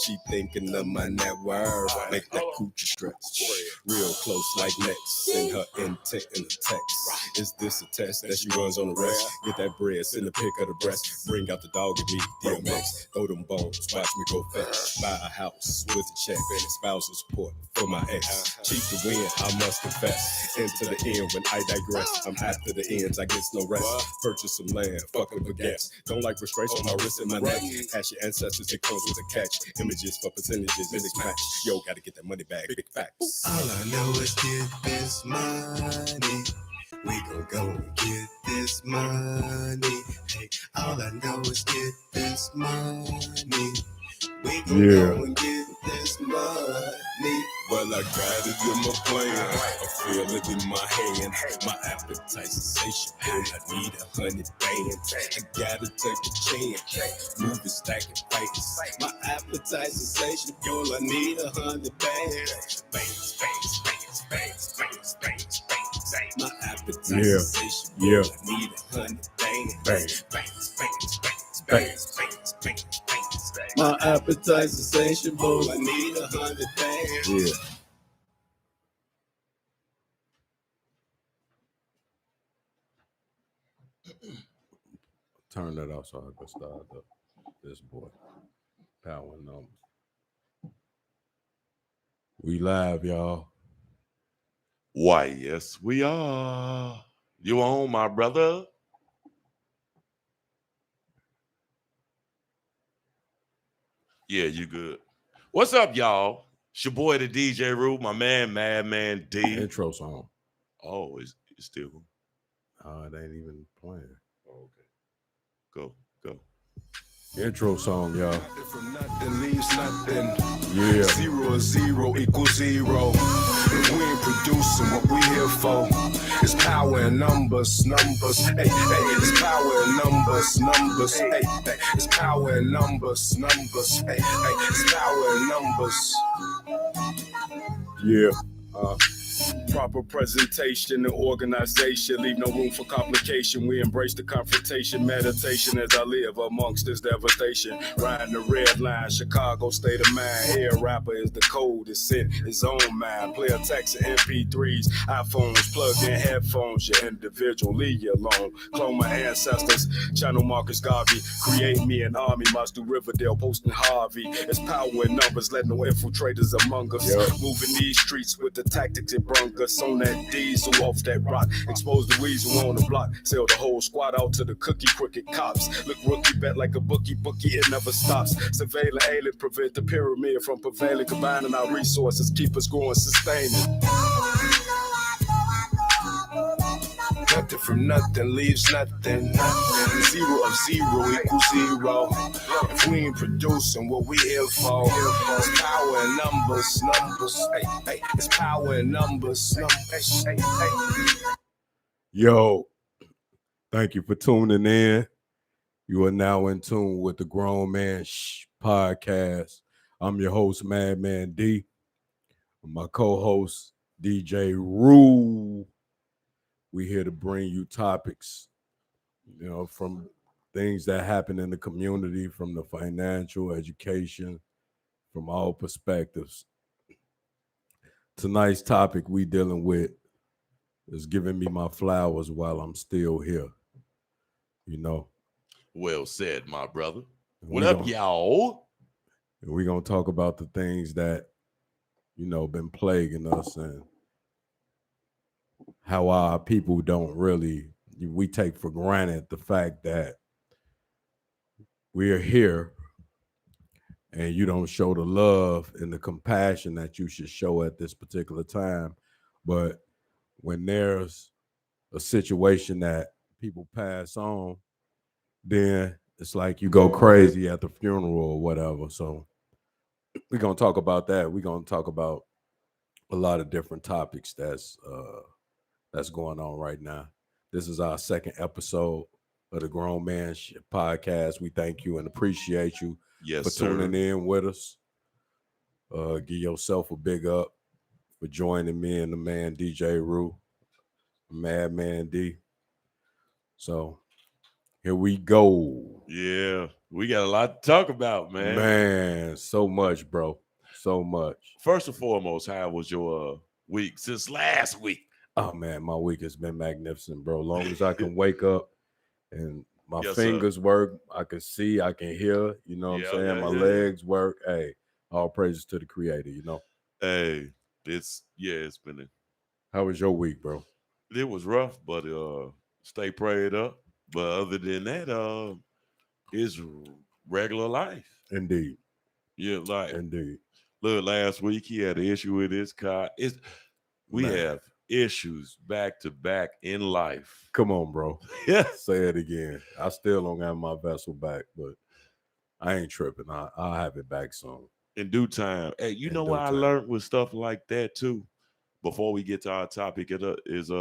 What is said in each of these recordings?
She thinking of my net worth, make that coochie stretch. Real close like next, send her intent in a text. Is this a test that she runs on the rest? Get that bread, send a pic of the breast. Bring out the dog and me, DMX. Throw them bones, watch me go fetch. Buy a house with a check, spousal support for my ex. Cheat to win, I must confess. Into the end when I digress. I'm after the ends, I get no rest. Purchase some land, fucking baguettes. Don't like restraints on my wrist and my neck. Ask your ancestors, it comes with a catch. Images for percentages, mix match. Yo, gotta get that money back, big facts. All I know is get this money. We gon' go and get this money. Hey, all I know is get this money. We gon' go and get this money. Well, I got it in my plan. I feel it in my hand. My appetite sensation. I need 100 bands. I gotta take a chance. Move and stack and face. My appetite sensation. Girl, I need 100 bands. Bangs, bangs, bangs, bangs, bangs, bangs, bangs. My appetite sensation. Girl, I need 100 bands. Bangs, bangs, bangs, bangs, bangs, bangs, bangs. My appetite insatiable. I need 100 bands. Yeah. Turn that off so I can start up this boy. Power numbers. We live, y'all. Why, yes, we are. You on, my brother? Yeah, you good. What's up, y'all? It's your boy, the DJ Rue, my man, Madman D. Intro song. Oh, it's still. It ain't even playing. Oh, okay. Go. Intro song, y'all. From nothing leaves nothing. Yeah. 0 and 0 equals 0. If we ain't producing what we here for, it's power in numbers. Hey, it's power in numbers. Hey, it's power in numbers. Hey, it's power in numbers. Yeah. Proper presentation and organization, leave no room for complication. We embrace the confrontation, meditation as I live amongst this devastation. Riding the red line, Chicago state of mind. Here, rapper is the code, it's in his own mind. Player text and MP3s, iPhones, plugged in headphones. Your individual, leave you alone. Clone my ancestors, channel Marcus Garvey. Create me an army, march through Riverdale, posting Harvey. It's power in numbers, let no infiltrators among us. Moving these streets with the tactics it brung us. On that diesel, off that rock, expose the weasel on the block, sell the whole squad out to the cookie crooked cops. Look rookie bet like a bookie, it never stops. Surveilling alien, prevent the pyramid from prevailing, combining our resources, keep us growing, sustaining. Nothing from nothing leaves nothing. 0 of 0 equals 0. If we ain't producing what we here for, it's power in numbers. Hey, it's power in numbers. Hey. Yo, thank you for tuning in. You are now in tune with the Grown Man Podcast. I'm your host, Madman D. My co-host, DJ Rue. We here to bring you topics, from things that happen in the community, from the financial, education, from all perspectives. Tonight's topic we dealing with is giving me my flowers while I'm still here. Well said, my brother. What up, y'all? We're going to talk about the things that, been plaguing us and how our people we take for granted the fact that we're here and you don't show the love and the compassion that you should show at this particular time. But when there's a situation that people pass on, then it's like you go crazy at the funeral or whatever. So we're going to talk about that. We're going to talk about a lot of different topics that's going on right now. This is our second episode of the Grown Man Podcast. We thank you and appreciate you for tuning in with us. Give yourself a big up for joining me and the man DJ Rue, Madman D. So here we go. Yeah, We got a lot to talk about, man. Man, so much, bro. So much. First and foremost, how was your week since last week? Oh man, my week has been magnificent, bro. Long as I can wake up and my Yes, sir. fingers work, I can see, I can hear, you know what Yeah, I'm saying? yeah, My yeah. legs work. Hey, all praises to the creator, you know. Hey, it's been How was your week, bro? it was rough, but stay prayed up. But other than that, it's regular life. Indeed. Yeah, like Indeed. look, last week he had an issue with his car. We Man. have issues back to back in life. Come on, bro. Yeah. Say it again. I still don't have my vessel back, but I ain't tripping. I'll have it back soon. In due time. Hey, you In know due what I time. learned with stuff like that too? Before we get to our topic, is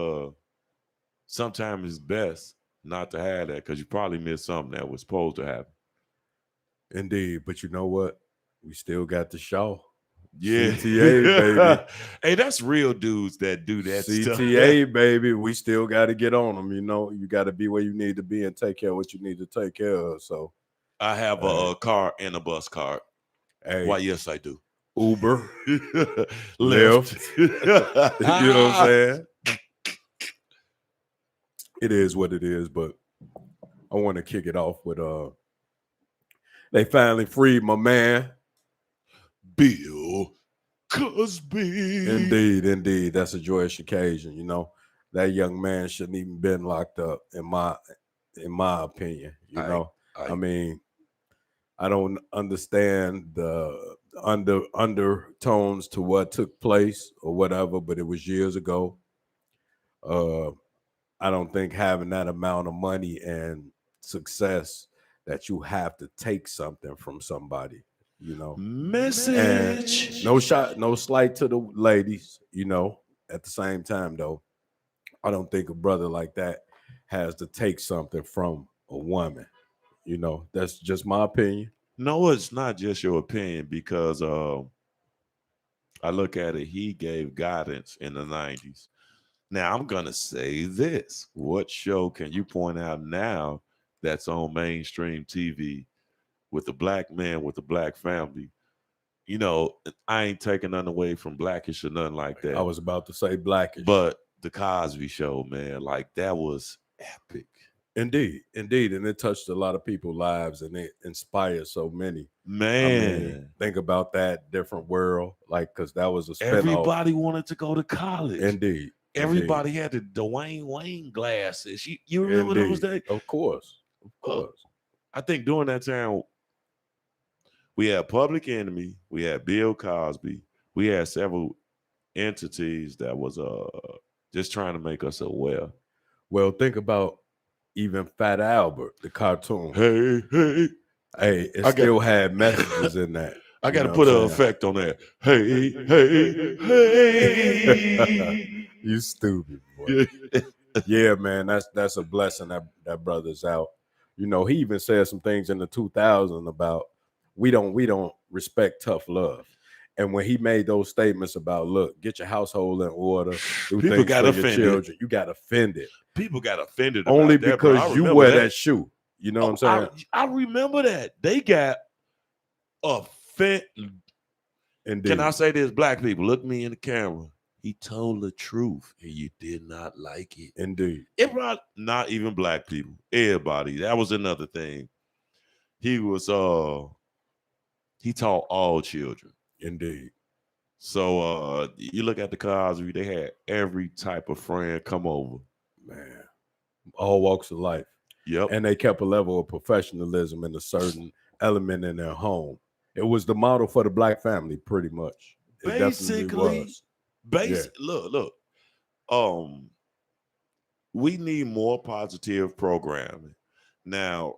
sometimes it's best not to have that because you probably missed something that was supposed to happen. Indeed. But you know what? We still got the show. Yeah. CTA, baby. Hey, that's real dudes that do that stuff. CTA, baby. We still got to get on them. You know, you got to be where you need to be and take care of what you need to take care of. So, I have a car and a bus card. hey, Why, yes, I do. Uber, Lyft. you know what I'm saying? It is what it is, but I want to kick it off with they finally freed my man. Bill Cosby. Indeed. That's a joyous occasion, you know. That young man shouldn't even been locked up, in my opinion. You know, I mean, I don't understand the undertones to what took place or whatever, but it was years ago. I don't think having that amount of money and success that you have to take something from somebody, you know. Message. And no slight to the ladies, you know. At the same time, though, I don't think a brother like that has to take something from a woman. You know, that's just my opinion. No, it's not just your opinion because I look at it, he gave guidance in the 90s. Now, I'm going to say this. What show can you point out now that's on mainstream TV with a black man with a black family? You know, I ain't taking nothing away from Blackish or nothing like that. I was about to say Blackish. But the Cosby Show, man, like that was epic. Indeed. And it touched a lot of people's lives and it inspired so many. Man. I mean, think about that different world, like, because that was a spinoff. Everybody wanted to go to college. Indeed. Everybody had the Dwayne Wayne glasses. You remember those days? Of course. I think during that time, we had Public Enemy, we had Bill Cosby, we had several entities that was just trying to make us aware. Well, think about even Fat Albert, the cartoon. Hey, it still had messages in that. I got to put an effect on that. Hey. You stupid boy. Yeah, man, that's a blessing that brother's out. You know, he even said some things in the 2000s about we don't respect tough love. And when he made those statements about, look, get your household in order, do people things got for offended. your children, you got offended. People got offended only about because that, you wear that shoe. You know what I'm saying? I remember that. They got offended. Indeed. Can I say this? Black people, look me in the camera. He told the truth and you did not like it. Indeed. It brought not even black people, everybody. That was another thing. He was he taught all children. Indeed. So you look at the Cosby, they had every type of friend come over. Man. All walks of life. Yep. And they kept a level of professionalism in a certain element in their home. It was the model for the black family, pretty much. It definitely was. Look. We need more positive programming. Now,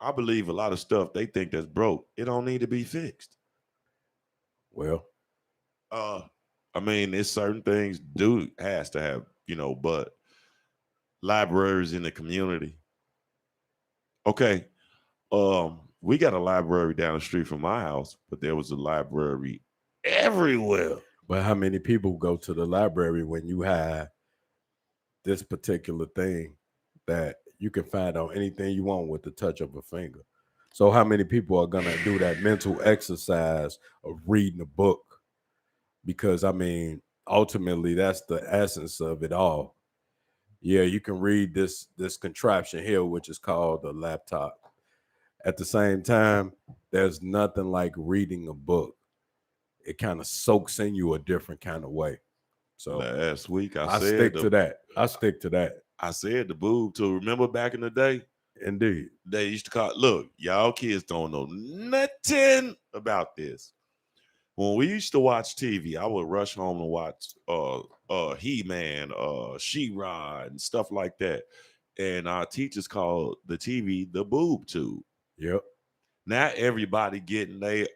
I believe a lot of stuff they think that's broke. It don't need to be fixed. Well, I mean, it's certain things has to have, you know, but libraries in the community. Okay. We got a library down the street from my house, but there was a library everywhere. But how many people go to the library when you have this particular thing that you can find on anything you want with the touch of a finger? So how many people are gonna do that mental exercise of reading a book? Because I mean, ultimately, that's the essence of it all. Yeah, you can read this contraption here, which is called a laptop. At the same time, there's nothing like reading a book. It kind of soaks in you a different kind of way. So Last week I stick to that. I stick to that. I said the boob too. Remember back in the day, Indeed. they used to call. Look, y'all kids don't know nothing about this. When we used to watch TV, I would rush home and watch He-Man, She-Ra, and stuff like that. And our teachers called the TV the boob tube. Yep. Now everybody getting they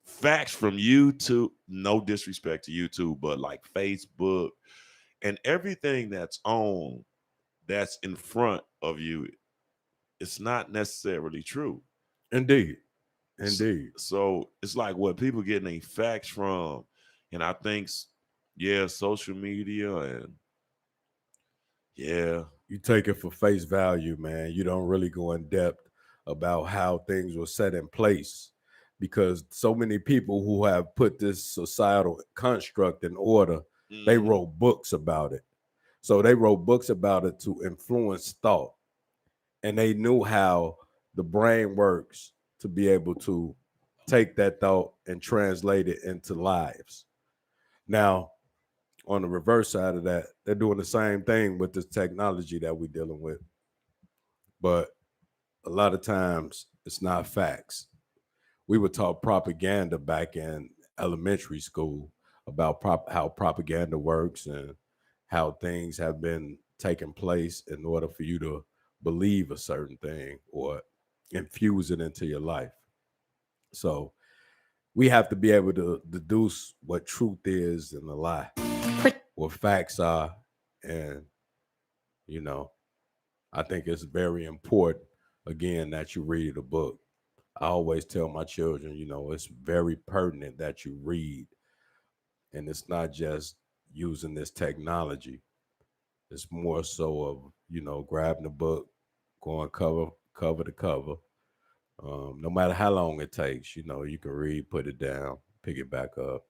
facts from YouTube. No disrespect to YouTube, but like Facebook and everything that's in front of you, it's not necessarily true. Indeed. Indeed. So it's like what people getting their facts from. And I think, yeah, social media and yeah. You take it for face value, man. You don't really go in depth about how things were set in place, because so many people who have put this societal construct in order, they Mhm. wrote books about it. So they wrote books about it to influence thought. And they knew how the brain works to be able to take that thought and translate it into lives. Now, on the reverse side of that, they're doing the same thing with this technology that we're dealing with. But a lot of times it's not facts. We were taught propaganda back in elementary school about how propaganda works and how things have been taking place in order for you to believe a certain thing or infuse it into your life. So we have to be able to deduce what truth is and a lie, what facts are. And, you know, I think it's very important, again, that you read a book. I always tell my children, you know, it's very pertinent that you read. And it's not just using this technology. It's more so of, you know, grabbing a book, going cover to cover. No matter how long it takes, you know, you can read, put it down, pick it back up.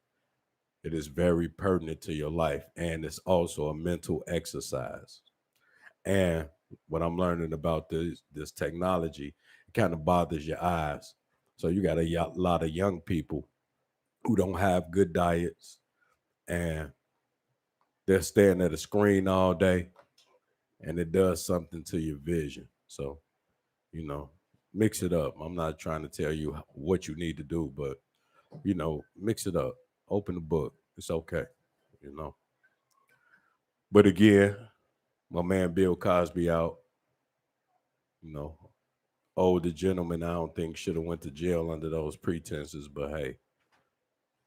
It is very pertinent to your life. And it's also a mental exercise. And what I'm learning about this technology, it kind of bothers your eyes. So you got a lot of young people who don't have good diets, and they're staring at a screen all day, and it does something to your vision. So, you know, mix it up. I'm not trying to tell you what you need to do, but, you know, mix it up. Open the book. It's okay, you know. But again, my man Bill Cosby out, you know, older gentleman I don't think should have went to jail under those pretenses, but hey,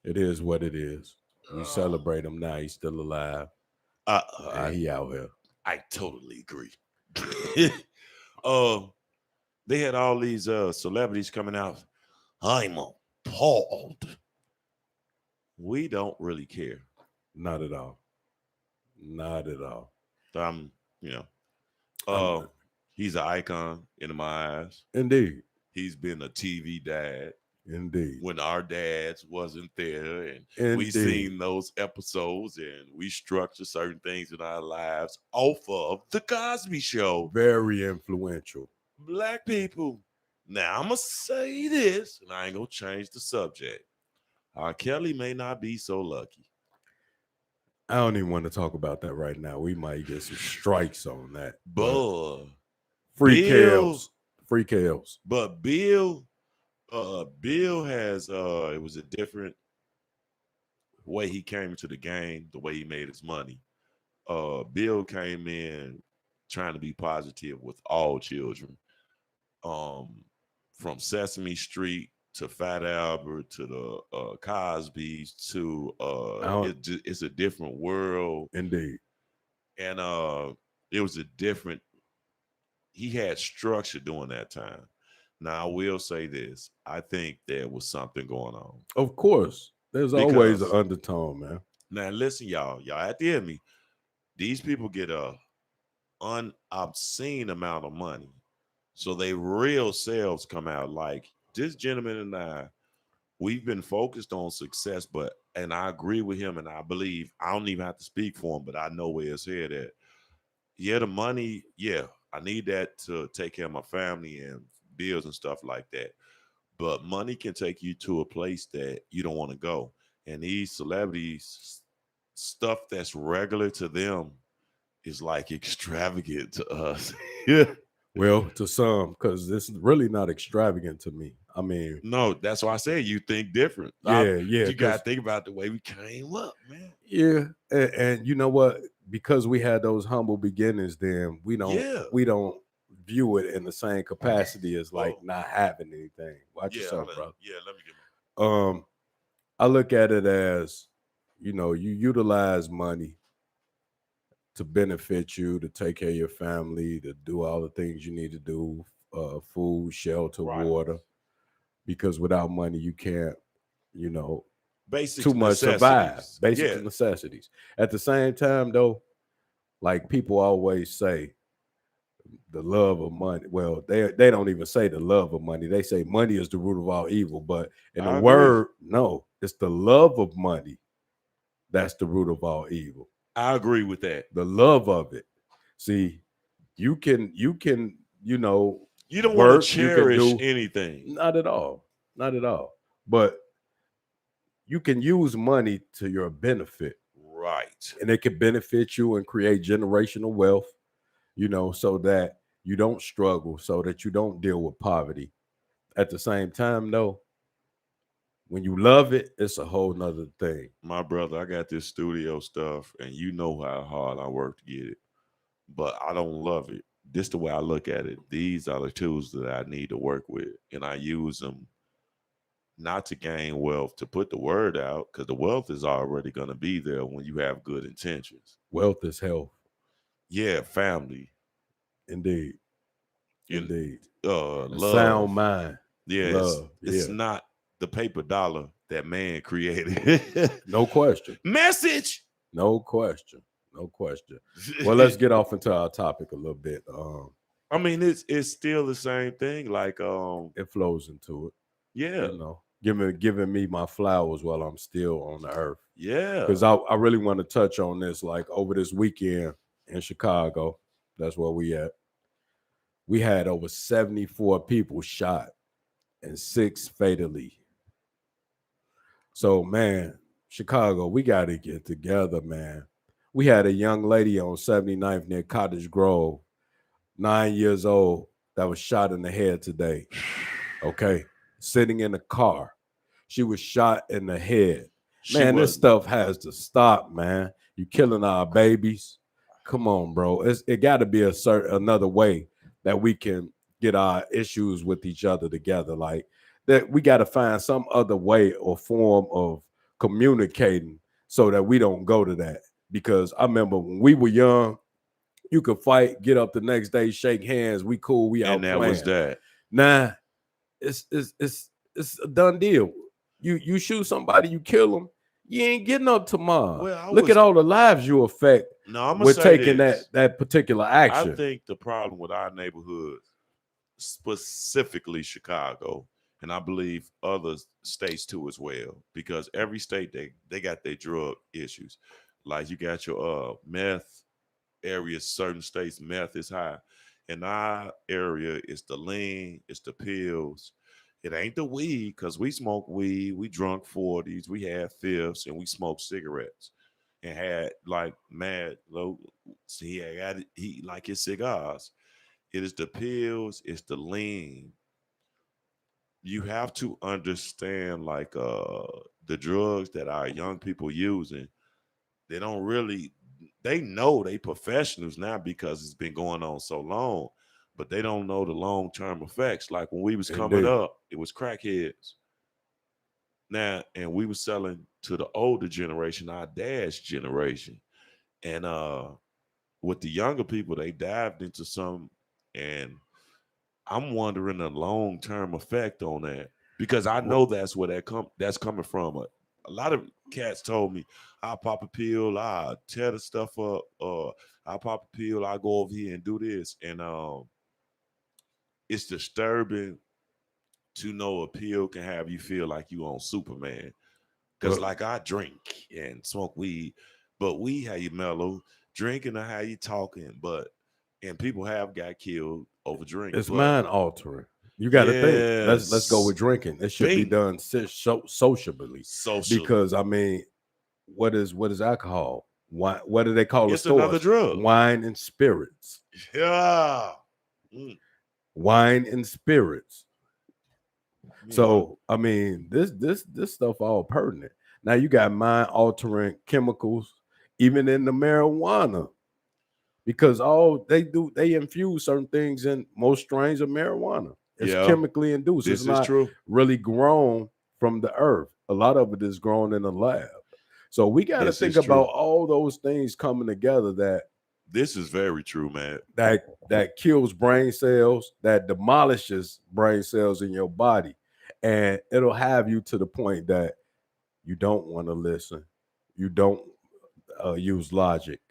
it is what it is. We celebrate him now. He's still alive. And he out here. I totally agree. They had all these celebrities coming out. I'm appalled. We don't really care. Not at all. Not at all. You know, he's an icon in my eyes. Indeed. He's been a TV dad. Indeed. When our dads wasn't there, and we Indeed. seen those episodes, and we structure certain things in our lives off of the Cosby Show. Very influential. Black people. Now I'm gonna say this, and I ain't gonna change the subject. R. Kelly may not be so lucky. I don't even want to talk about that right now. We might get some strikes on that. But free Bill- KLs. Free KLs. But Bill has it was a different way he came into the game, the way he made his money. Bill came in trying to be positive with all children. From Sesame Street to Fat Albert to the Cosby's to it's a different world. Indeed. And it was a different, he had structure during that time. Now I will say this. I think there was something going on. Of course. There's always an undertone, man. Now listen, y'all have to hear me. These people get a unobscene amount of money. So they real selves come out. Like this gentleman and I, we've been focused on success, and I agree with him, and I believe I don't even have to speak for him, but I know where his head at. Yeah, the money, yeah, I need that to take care of my family and bills and stuff like that. But money can take you to a place that you don't want to go. And these celebrities, stuff that's regular to them is like extravagant to us. Yeah. Well, to some, because it's really not extravagant to me. I mean, No, that's why I say you think different. yeah, You gotta because think about the way we came up, man. yeah, and you know what? Because we had those humble beginnings, then Yeah. we don't view it in the same capacity as like Oh, not having anything. Watch yeah, yourself, bro. yeah. Let me get Um, I look at it as, you utilize money to benefit you, to take care of your family, to do all the things you need to do, food, shelter, my right. water. Because without money, you can't, you know, too Basic much survive. necessities. Basic Yeah, necessities. At the same time, though, like people always say, the love of money. Well, they don't even say the love of money. They say money is the root of all evil. But in the I agree. word, no, it's the love of money that's the root of all evil. I agree with that. The love of it. See, you can You don't want to work. You can cherish do anything. not at all, not at all. But you can use money to your benefit, Right. and it can benefit you and create generational wealth. So that you don't struggle, so that you don't deal with poverty. At the same time, though, when you love it, it's a whole nother thing. My brother, I got this studio stuff, and you know how hard I work to get it, but I don't love it. This the way I look at it. These are the tools that I need to work with, and I use them not to gain wealth, to put the word out, because the wealth is already going to be there when you have good intentions. Wealth is health. Yeah, family, Indeed. in Indeed. A love. sound mind. Yeah, Love. it's Yeah. not the paper dollar that man created. No question. Message. No question. No question. Well, let's get off into our topic a little bit. I mean, it's still the same thing. Like, It flows into it. yeah, Giving me my flowers while I'm still on the earth. yeah. Because I really want to touch on this. Like over this weekend in Chicago, that's where we at. We had over 74 people shot and 6 fatally. So, man, Chicago, we got to get together, man. We had a young lady on 79th near Cottage Grove, 9 years old, that was shot in the head today. Okay. Sitting in a car. She was shot in the head. Man, this stuff has to stop, man. You killing our babies. Come on, bro. It got to be another way that we can get our issues with each other together. Like that, we got to find some other way or form of communicating so that we don't go to that. Because I remember when we were young, you could fight, get up the next day, shake hands, we cool, we out And that playing. was that. Nah, it's a done deal. You shoot somebody, you kill them, you ain't getting up tomorrow. Well, Look at all the lives you affect No, I'm gonna with say taking this. that particular I action. think the problem with our neighborhood, specifically Chicago, and I believe other states too as well, because every state they got their drug issues. Like you got your meth areas, certain states meth is high. In our area, it's the lean, it's the pills. It ain't the weed, because we smoke weed, we drunk 40s, we had fifths, and we smoked cigarettes. And had like mad low. See, I got it. He like his cigars. It is the pills, it's the lean. You have to understand like the drugs that our young people using, they don't really, they know they professionals now because it's been going on so long, but they don't know the long-term effects. Like when we was coming Indeed. up, it was crackheads. Now, and we were selling to the older generation, our dad's generation. And with the younger people, they dived into some, and I'm wondering the long-term effect on that, because I know that's where that's coming from. A lot of cats told me, I'll pop a pill, I'll tear the stuff up, I'll pop a pill, I'll go over here and do this. And it's disturbing to know a pill can have you feel like you on Superman. Because Well, like I drink and smoke weed, but weed how you mellow, drinking or how you talking, and people have got killed over drink. it's But mind altering. You got to think. Let's go yes, with drinking. It should be bingo, done sociably, socially. because I mean, what is alcohol? What do they call the It's another stores? drug. Wine and spirits. Yeah. Wine and spirits. You know, So I mean, this stuff all pertinent. Now you got mind altering chemicals, even in the marijuana, because all they do, they infuse certain things in most strains of marijuana. It's yeah, chemically induced. It's this is not true. really grown from the earth. A lot of it is grown in the lab. So we got to This think is true. about all those things coming together This is very true, man. that kills brain cells, that demolishes brain cells in your body, and it'll have you to the point that you don't want to listen, you don't use logic,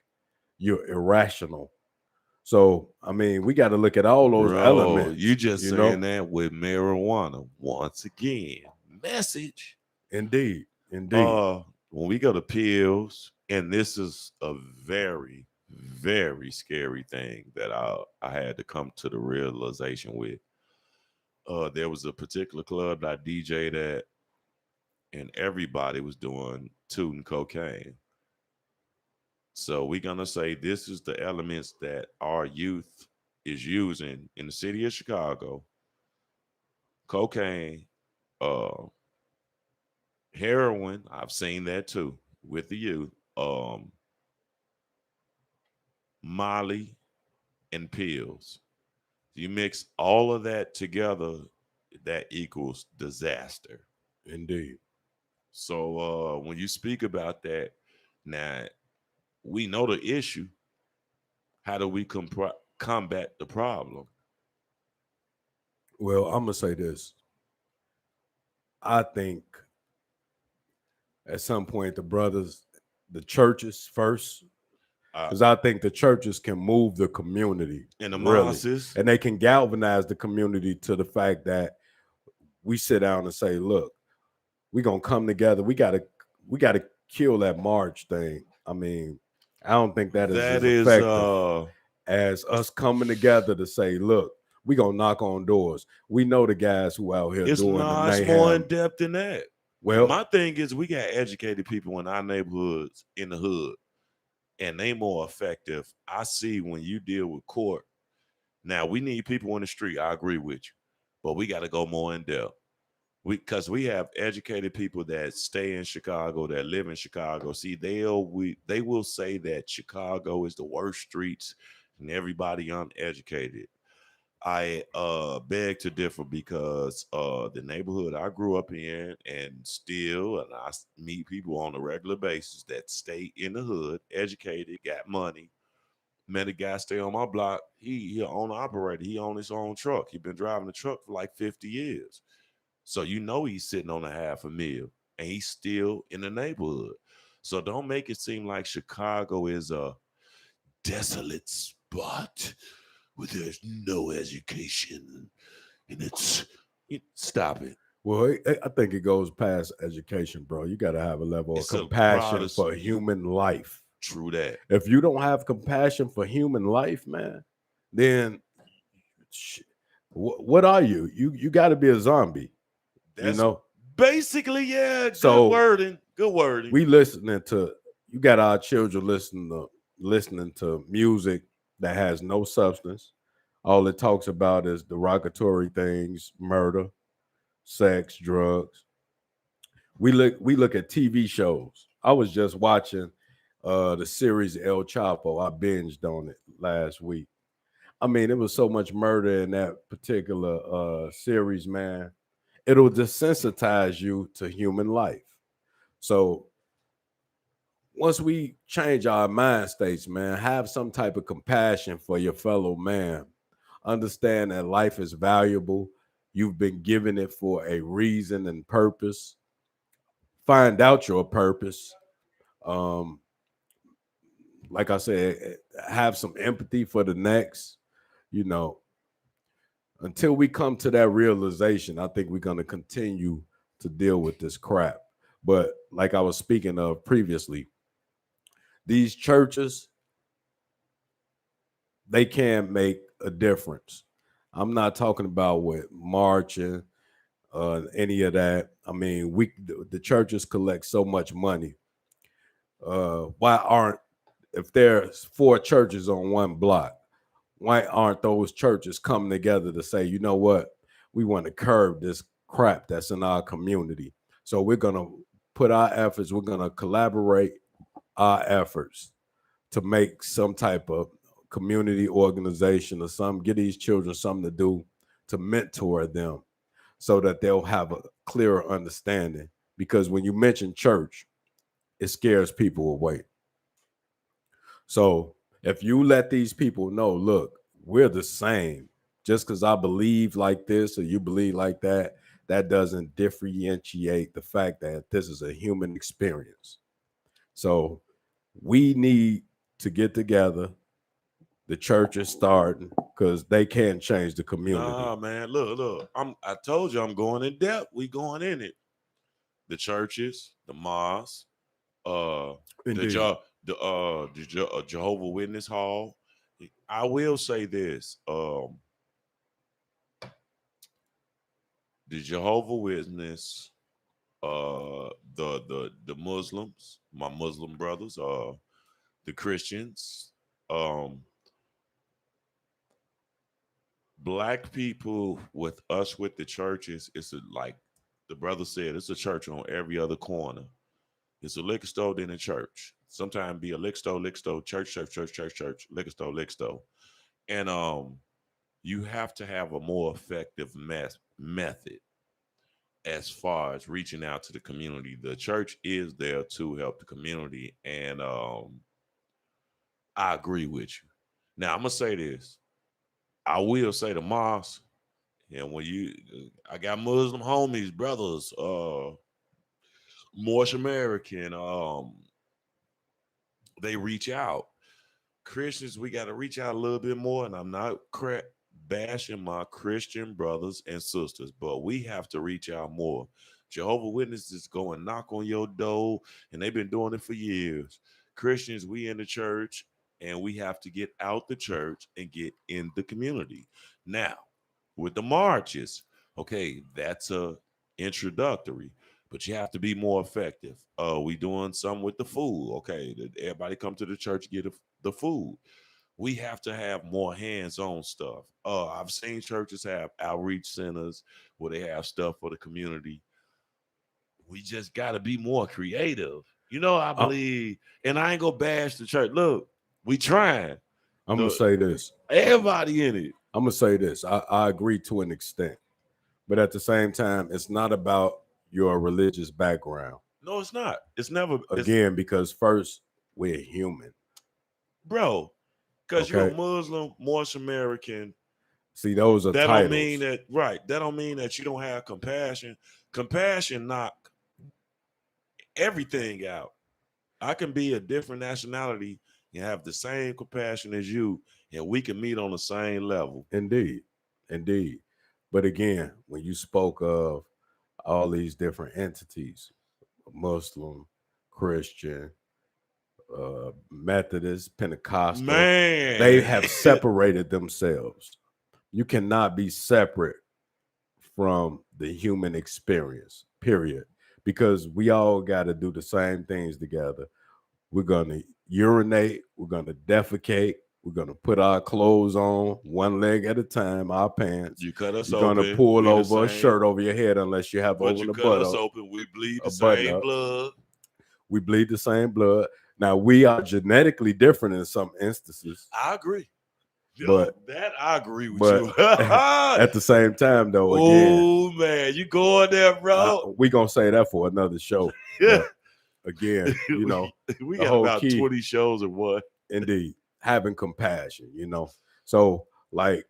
you're irrational. So I mean, we got to look at all those Bro, elements. you just you saying know, that with marijuana. Once again, message. indeed, indeed, When we go to pills, and this is a very, very scary thing that I had to come to the realization with. There was a particular club that I DJ'd at, and everybody was doing tooting cocaine. So we're gonna say this is the elements that our youth is using in the city of Chicago: cocaine, uh, heroin. I've seen that too with the youth. Molly and pills. You mix all of that together, that equals disaster. indeed. So when you speak about that, now we know the issue. How do we combat the problem? Well, I'm gonna say this. I think at some point the churches first, Uh, because I think the churches can move the community and the really, masses, and they can galvanize the community to the fact that we sit down and say, "Look, we're gonna come together. We gotta kill that March thing." I mean, I don't think that is that as is effective as us coming together to say, "Look, we gonna knock on doors. We know the guys who out here it's doing the not, it's more in mayhem." depth than that. Well, My thing is we got educated people in our neighborhoods in the hood, and they more effective. I see when you deal with court. Now we need people in the street. I agree with you, but we got to go more in depth. Because we have educated people that stay in Chicago, that live in Chicago. See, they will say that Chicago is the worst streets and everybody uneducated. I beg to differ because the neighborhood I grew up in, and still, and meet people on a regular basis that stay in the hood, educated, got money. Met a guy stay on my block. He an owner operator. He own his own truck. He been driving the truck for like 50 years. So you know he's sitting on a $500,000 and he's still in the neighborhood. So don't make it seem like Chicago is a desolate spot where there's no education and stop it. well, I think it goes past education, bro. You got to have a level of It's a compassion proud for human life. True that. If you don't have compassion for human life, man, then what are you? You got to be a zombie. That's you know. basically, yeah. Good So wording. Good wording. We listening to. You got our children listening to music that has no substance. All it talks about is derogatory things, murder, sex, drugs. We look at TV shows. I was just watching the series El Chapo. I binged on it last week. I mean, it was so much murder in that particular series, man. It'll desensitize you to human life. So once we change our mind states, man, have some type of compassion for your fellow man. Understand that life is valuable. You've been given it for a reason and purpose. Find out your purpose. Um, like I said, have some empathy for the next. You know, until we come to that realization, I think we're going to continue to deal with this crap. But like I was speaking of previously, these churches, they can make a difference. I'm not talking about what marching, any of that. I mean, the churches collect so much money. Why aren't, if there's 4 churches on one block, why aren't those churches coming together to say, you know what, we want to curb this crap that's in our community? So we're going to put our efforts, we're going to collaborate our efforts to make some type of community organization or something, get these children something to do, to mentor them so that they'll have a clearer understanding. Because when you mention church, it scares people away. So if you let these people know, look, we're the same. Just because I believe like this or you believe like that, that doesn't differentiate the fact that this is a human experience. So we need to get together. The church is starting because they can't change the community. Nah, man, look. I told you I'm going in depth. We going in it. The churches, the mosques, the Jehovah Witness Hall. I will say this: the Jehovah Witness, the Muslims, my Muslim brothers, the Christians, Black people with us with the churches. It's like the brother said, it's a church on every other corner. It's a liquor store, then a church. Sometimes be a liquor store, church, liquor store. And you have to have a more effective method as far as reaching out to the community. The church is there to help the community, and I agree with you. Now I'm gonna say this. I will say the mosque, and I got Muslim homies, brothers, Moorish American, they reach out. Christians, we got to reach out a little bit more, and I'm not bashing my Christian brothers and sisters, but we have to reach out more. Jehovah Witnesses go and knock on your door, and they've been doing it for years. Christians, we in the church, and we have to get out the church and get in the community. Now, with the marches, okay, that's a introductory, but you have to be more effective. We doing something with the food, okay? Everybody come to the church, get the food. We have to have more hands-on stuff. I've seen churches have outreach centers where they have stuff for the community. We just got to be more creative. You know, I believe, and I ain't gonna bash the church. Look, we trying. I'm going to say this. Everybody in it. I'm going to say this. I agree to an extent. But at the same time, it's not about your religious background. No, it's not. It's never. Again, because first, we're human. Bro, because you're a Muslim, Moorish American. See, those are that titles. Don't mean that, right. That don't mean that you don't have compassion. Compassion knock everything out. I can be a different nationality and have the same compassion as you, and we can meet on the same level. Indeed. But again, when you spoke of all these different entities, Muslim, Christian, Methodist, Pentecostal, man, they have separated themselves. You cannot be separate from the human experience, period. Because we all got to do the same things together. We're going to urinate. We're going to defecate. We're going to put our clothes on one leg at a time, our pants. You cut us You're open. You're going to pull over a shirt over your head unless you have but over you the cut butt us up, open. We bleed the same blood. We bleed the same blood. Now, we are genetically different in some instances. I agree. But that I agree with you. At the same time, though, again. Oh, man, you going there, bro? We're going to say that for another show. Yeah. Again, you know. we got about 20 shows or what? Indeed. Having compassion, you know. So, like,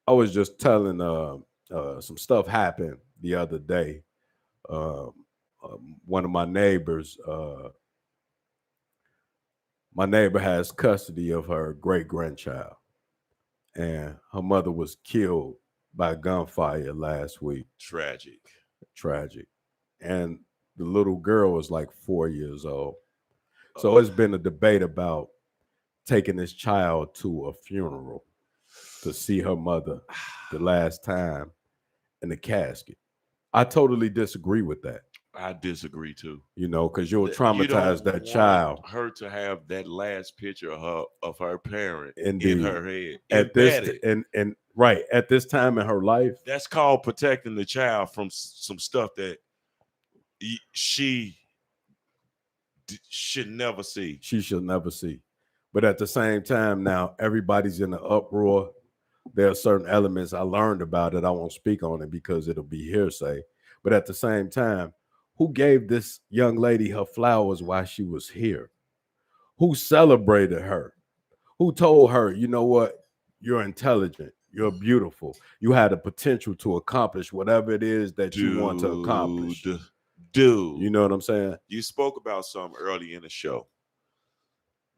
I was just telling some stuff happened the other day. One of my neighbors, my neighbor has custody of her great-grandchild, and her mother was killed by gunfire last week. Tragic. Tragic. And the little girl was like 4 years old. So it's been a debate about taking this child to a funeral to see her mother the last time in the casket. I totally disagree with that. I disagree too. You know, because you'll You traumatize don't that want child. her to have that last picture of her parent Indeed. in her head. At this Embedded. and right at this time in her life. That's called protecting the child from some stuff that she should never see. She should never see. But at the same time, now everybody's in the uproar. There are certain elements I learned about it. I won't speak on it because it'll be hearsay. But at the same time, who gave this young lady her flowers while she was here? Who celebrated her? Who told her, you know what? You're intelligent. You're beautiful. You had the potential to accomplish whatever it is that you want to accomplish. Dude. You know what I'm saying? You spoke about something early in the show.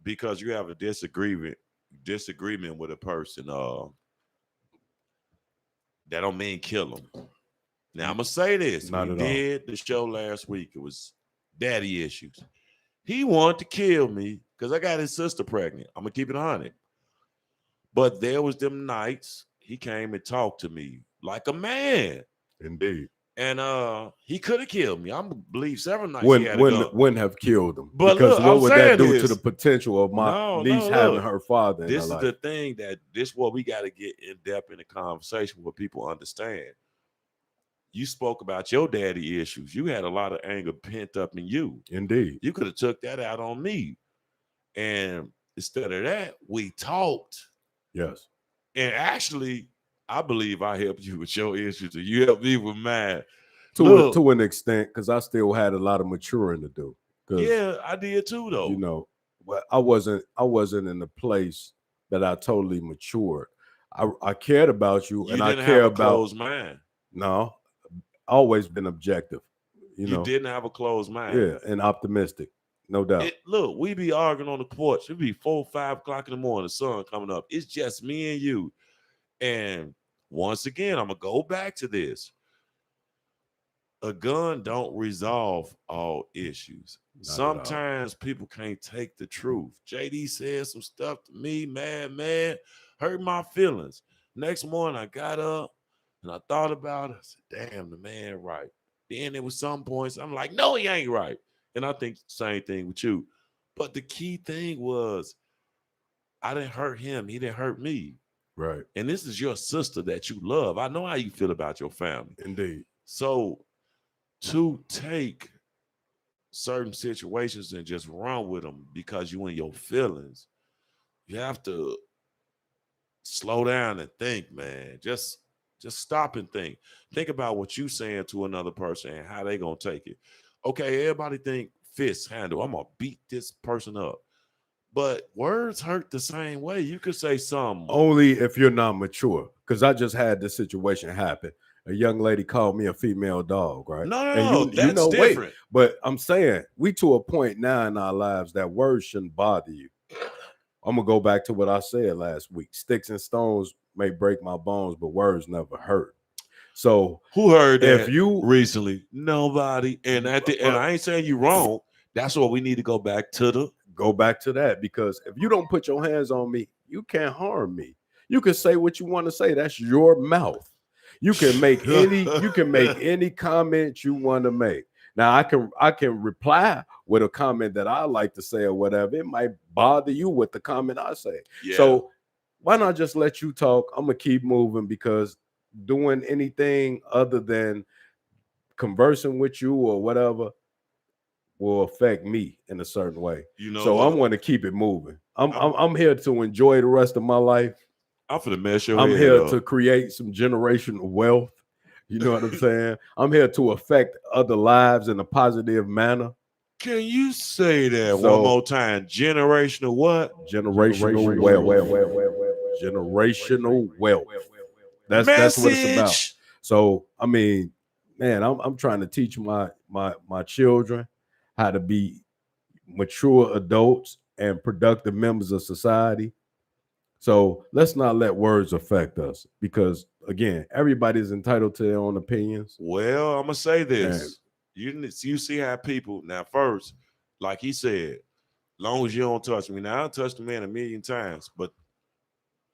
Because you have a disagreement with a person, that don't mean kill them. Now I'm gonna say this. Not we at all. did the show last week. It was daddy issues. He wanted to kill me because I got his sister pregnant. I'm gonna keep it 100. But there was them nights he came and talked to me like a man. Indeed. And he could have killed me. I believe several nights he had a gun. Wouldn't have killed him. But because look, what I'm would that saying do is- to the potential of my niece having her father in This her is life? the thing this what we got to get in depth in the conversation where people understand. You spoke about your daddy issues. You had a lot of anger pent up in you. Indeed. You could have took that out on me. And instead of that, we talked. Yes. And actually, I believe I helped you with your issues and you helped me with mine. To an extent, because I still had a lot of maturing to do. Yeah, I did too, though. You know, but I wasn't in the place that I totally matured. I cared about you, and I care about closed mind. No, always been objective. You didn't have a closed mind. Yeah, and optimistic, no doubt. Look, we be arguing on the porch. It'd be 4, 5 o'clock in the morning, the sun coming up. It's just me and you. And once again, I'm gonna go back to this. A gun don't resolve all issues. Sometimes people can't take the truth. JD said some stuff to me, man, hurt my feelings. Next morning, I got up and I thought about it. I said, damn, the man right. Then there was some points I'm like, no, he ain't right. And I think the same thing with you. But the key thing was I didn't hurt him. He didn't hurt me. Right. And this is your sister that you love. I know how you feel about your family. Indeed. So to take certain situations and just run with them because you in your feelings, you have to slow down and think, man. Just stop and think. Think about what you saying to another person and how they gonna take it. Okay, everybody think fists handle. I'm gonna beat this person up. But words hurt the same way. You could say something. Only if you're not mature. Because I just had this situation happen. A young lady called me a female dog, right? No, that's different. Wait, but I'm saying we to a point now in our lives that words shouldn't bother you. I'm gonna go back to what I said last week. Sticks and stones may break my bones, but words never hurt. So who heard that if you recently? Nobody. And and I ain't saying you wrong. That's what we need to go back to that, because if you don't put your hands on me, you can't harm me. You can say what you want to say. That's your mouth. You can make any comment you want to make. Now I can reply with a comment that I like to say or whatever. It might bother you with the comment I say. Yeah. So why not just let you talk? I'm gonna keep moving, because doing anything other than conversing with you or whatever will affect me in a certain way. You know, so I'm going to keep it moving. I'm here to enjoy the rest of my life. I'm finna mess your I'm head here up. to create some generational wealth. You know what I'm saying? I'm here to affect other lives in a positive manner. Can you say that one more time? Generational what? Generational wealth. Generational wealth. That's what it's about. So I mean, man, I'm trying to teach my children how to be mature adults and productive members of society. So let's not let words affect us, because again, everybody's entitled to their own opinions. Well, I'm gonna say this. And- You see how people now first, like he said, long as you don't touch me. Now I touched the man a million times, but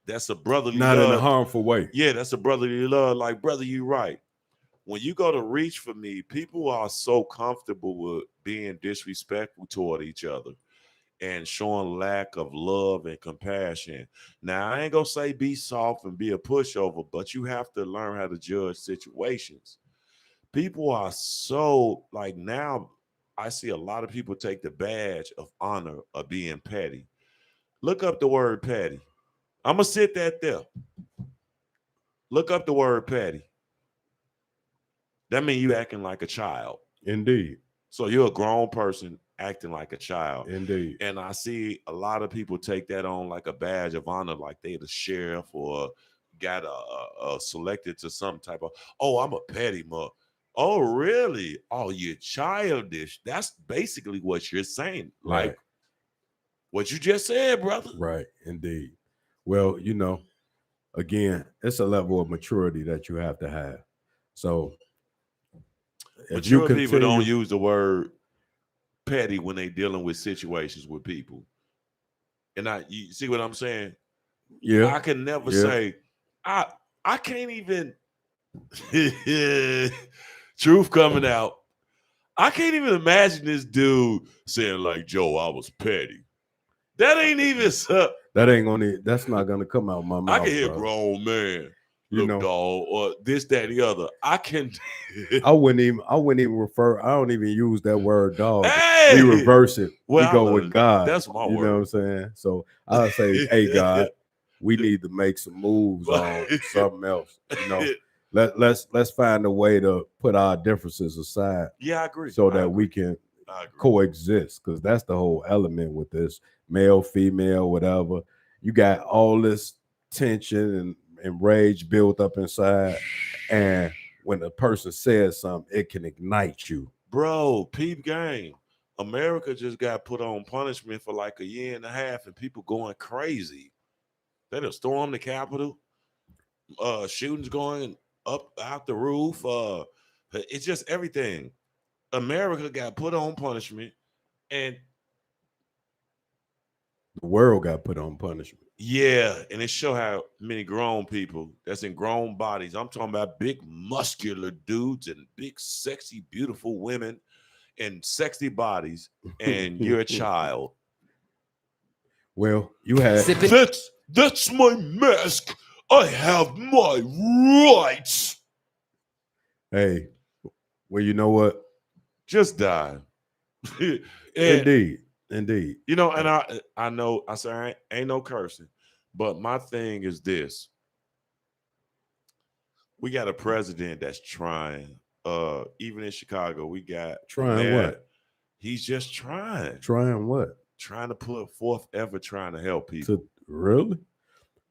that's a brotherly Not love. in a harmful way. Yeah, that's a brotherly love. Like, brother, you right. When you go to reach for me, people are so comfortable with being disrespectful toward each other and showing lack of love and compassion. Now, I ain't gonna say be soft and be a pushover, but you have to learn how to judge situations. People are so like now. I see a lot of people take the badge of honor of being petty. Look up the word petty. I'm gonna sit that there. Look up the word petty. That means you acting like a child. Indeed. So you're a grown person acting like a child. Indeed. And I see a lot of people take that on like a badge of honor, like they the sheriff or got selected to some type of, oh, I'm a petty mother. Oh, really? Oh, you're childish. That's basically what you're saying. Like Right. what you just said, brother. Right. Indeed. Well, again, it's a level of maturity that you have to have. So if you Mature people don't continue, use the word petty when they dealing with situations with people. And you see what I'm saying? yeah, I can never Yeah. say, I can't even truth coming out. I can't even imagine this dude saying like, Joe, I was petty. That ain't even that's not gonna come out my mouth. I can hear bro. grown man, You look, know. dog, or this, that, the other. I can I wouldn't even refer. I don't even use that word dog. Hey! We reverse it. Well, we go I with love- God. that's my You word. know what I'm saying? So I say, hey God, we need to make some moves on something else. Let's find a way to put our differences aside Yeah, I agree. so I that agree. we can I agree. coexist, because that's the whole element with this male, female, whatever. You got all this tension and rage built up inside, and when a person says something, it can ignite you. Bro, peep game. America just got put on punishment for like a year and a half, and people going crazy. They done stormed the Capitol. Shootings going up out the roof. It's just everything. America got put on punishment, and The world got put on punishment. yeah, and it show how many grown people that's in grown bodies. I'm talking about big muscular dudes and big sexy beautiful women and sexy bodies, and you're a child. Well, you had That's my mask. I have my rights. hey, well, you know what? Just die. And, Indeed. you know, and I know I say I ain't no cursing, but my thing is this. We got a president that's trying. Even in Chicago, we got Trying what? He's just trying. Trying what? Trying to put forth effort, trying to help people. Really?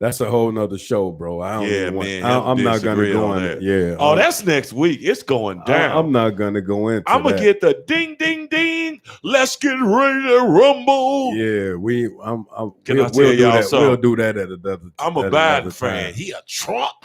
That's a whole nother show, bro. I don't Yeah, even want, man, I'm not gonna disagree go on on that. it. Yeah. Oh, that's next week. It's going down. I'm not gonna go into I'm gonna that. get the ding, ding, ding. Let's get ready to rumble. Yeah, Can we'll I tell do y'all that. something? We'll do that at another. I'm a at Biden another fan. time. He a Trump.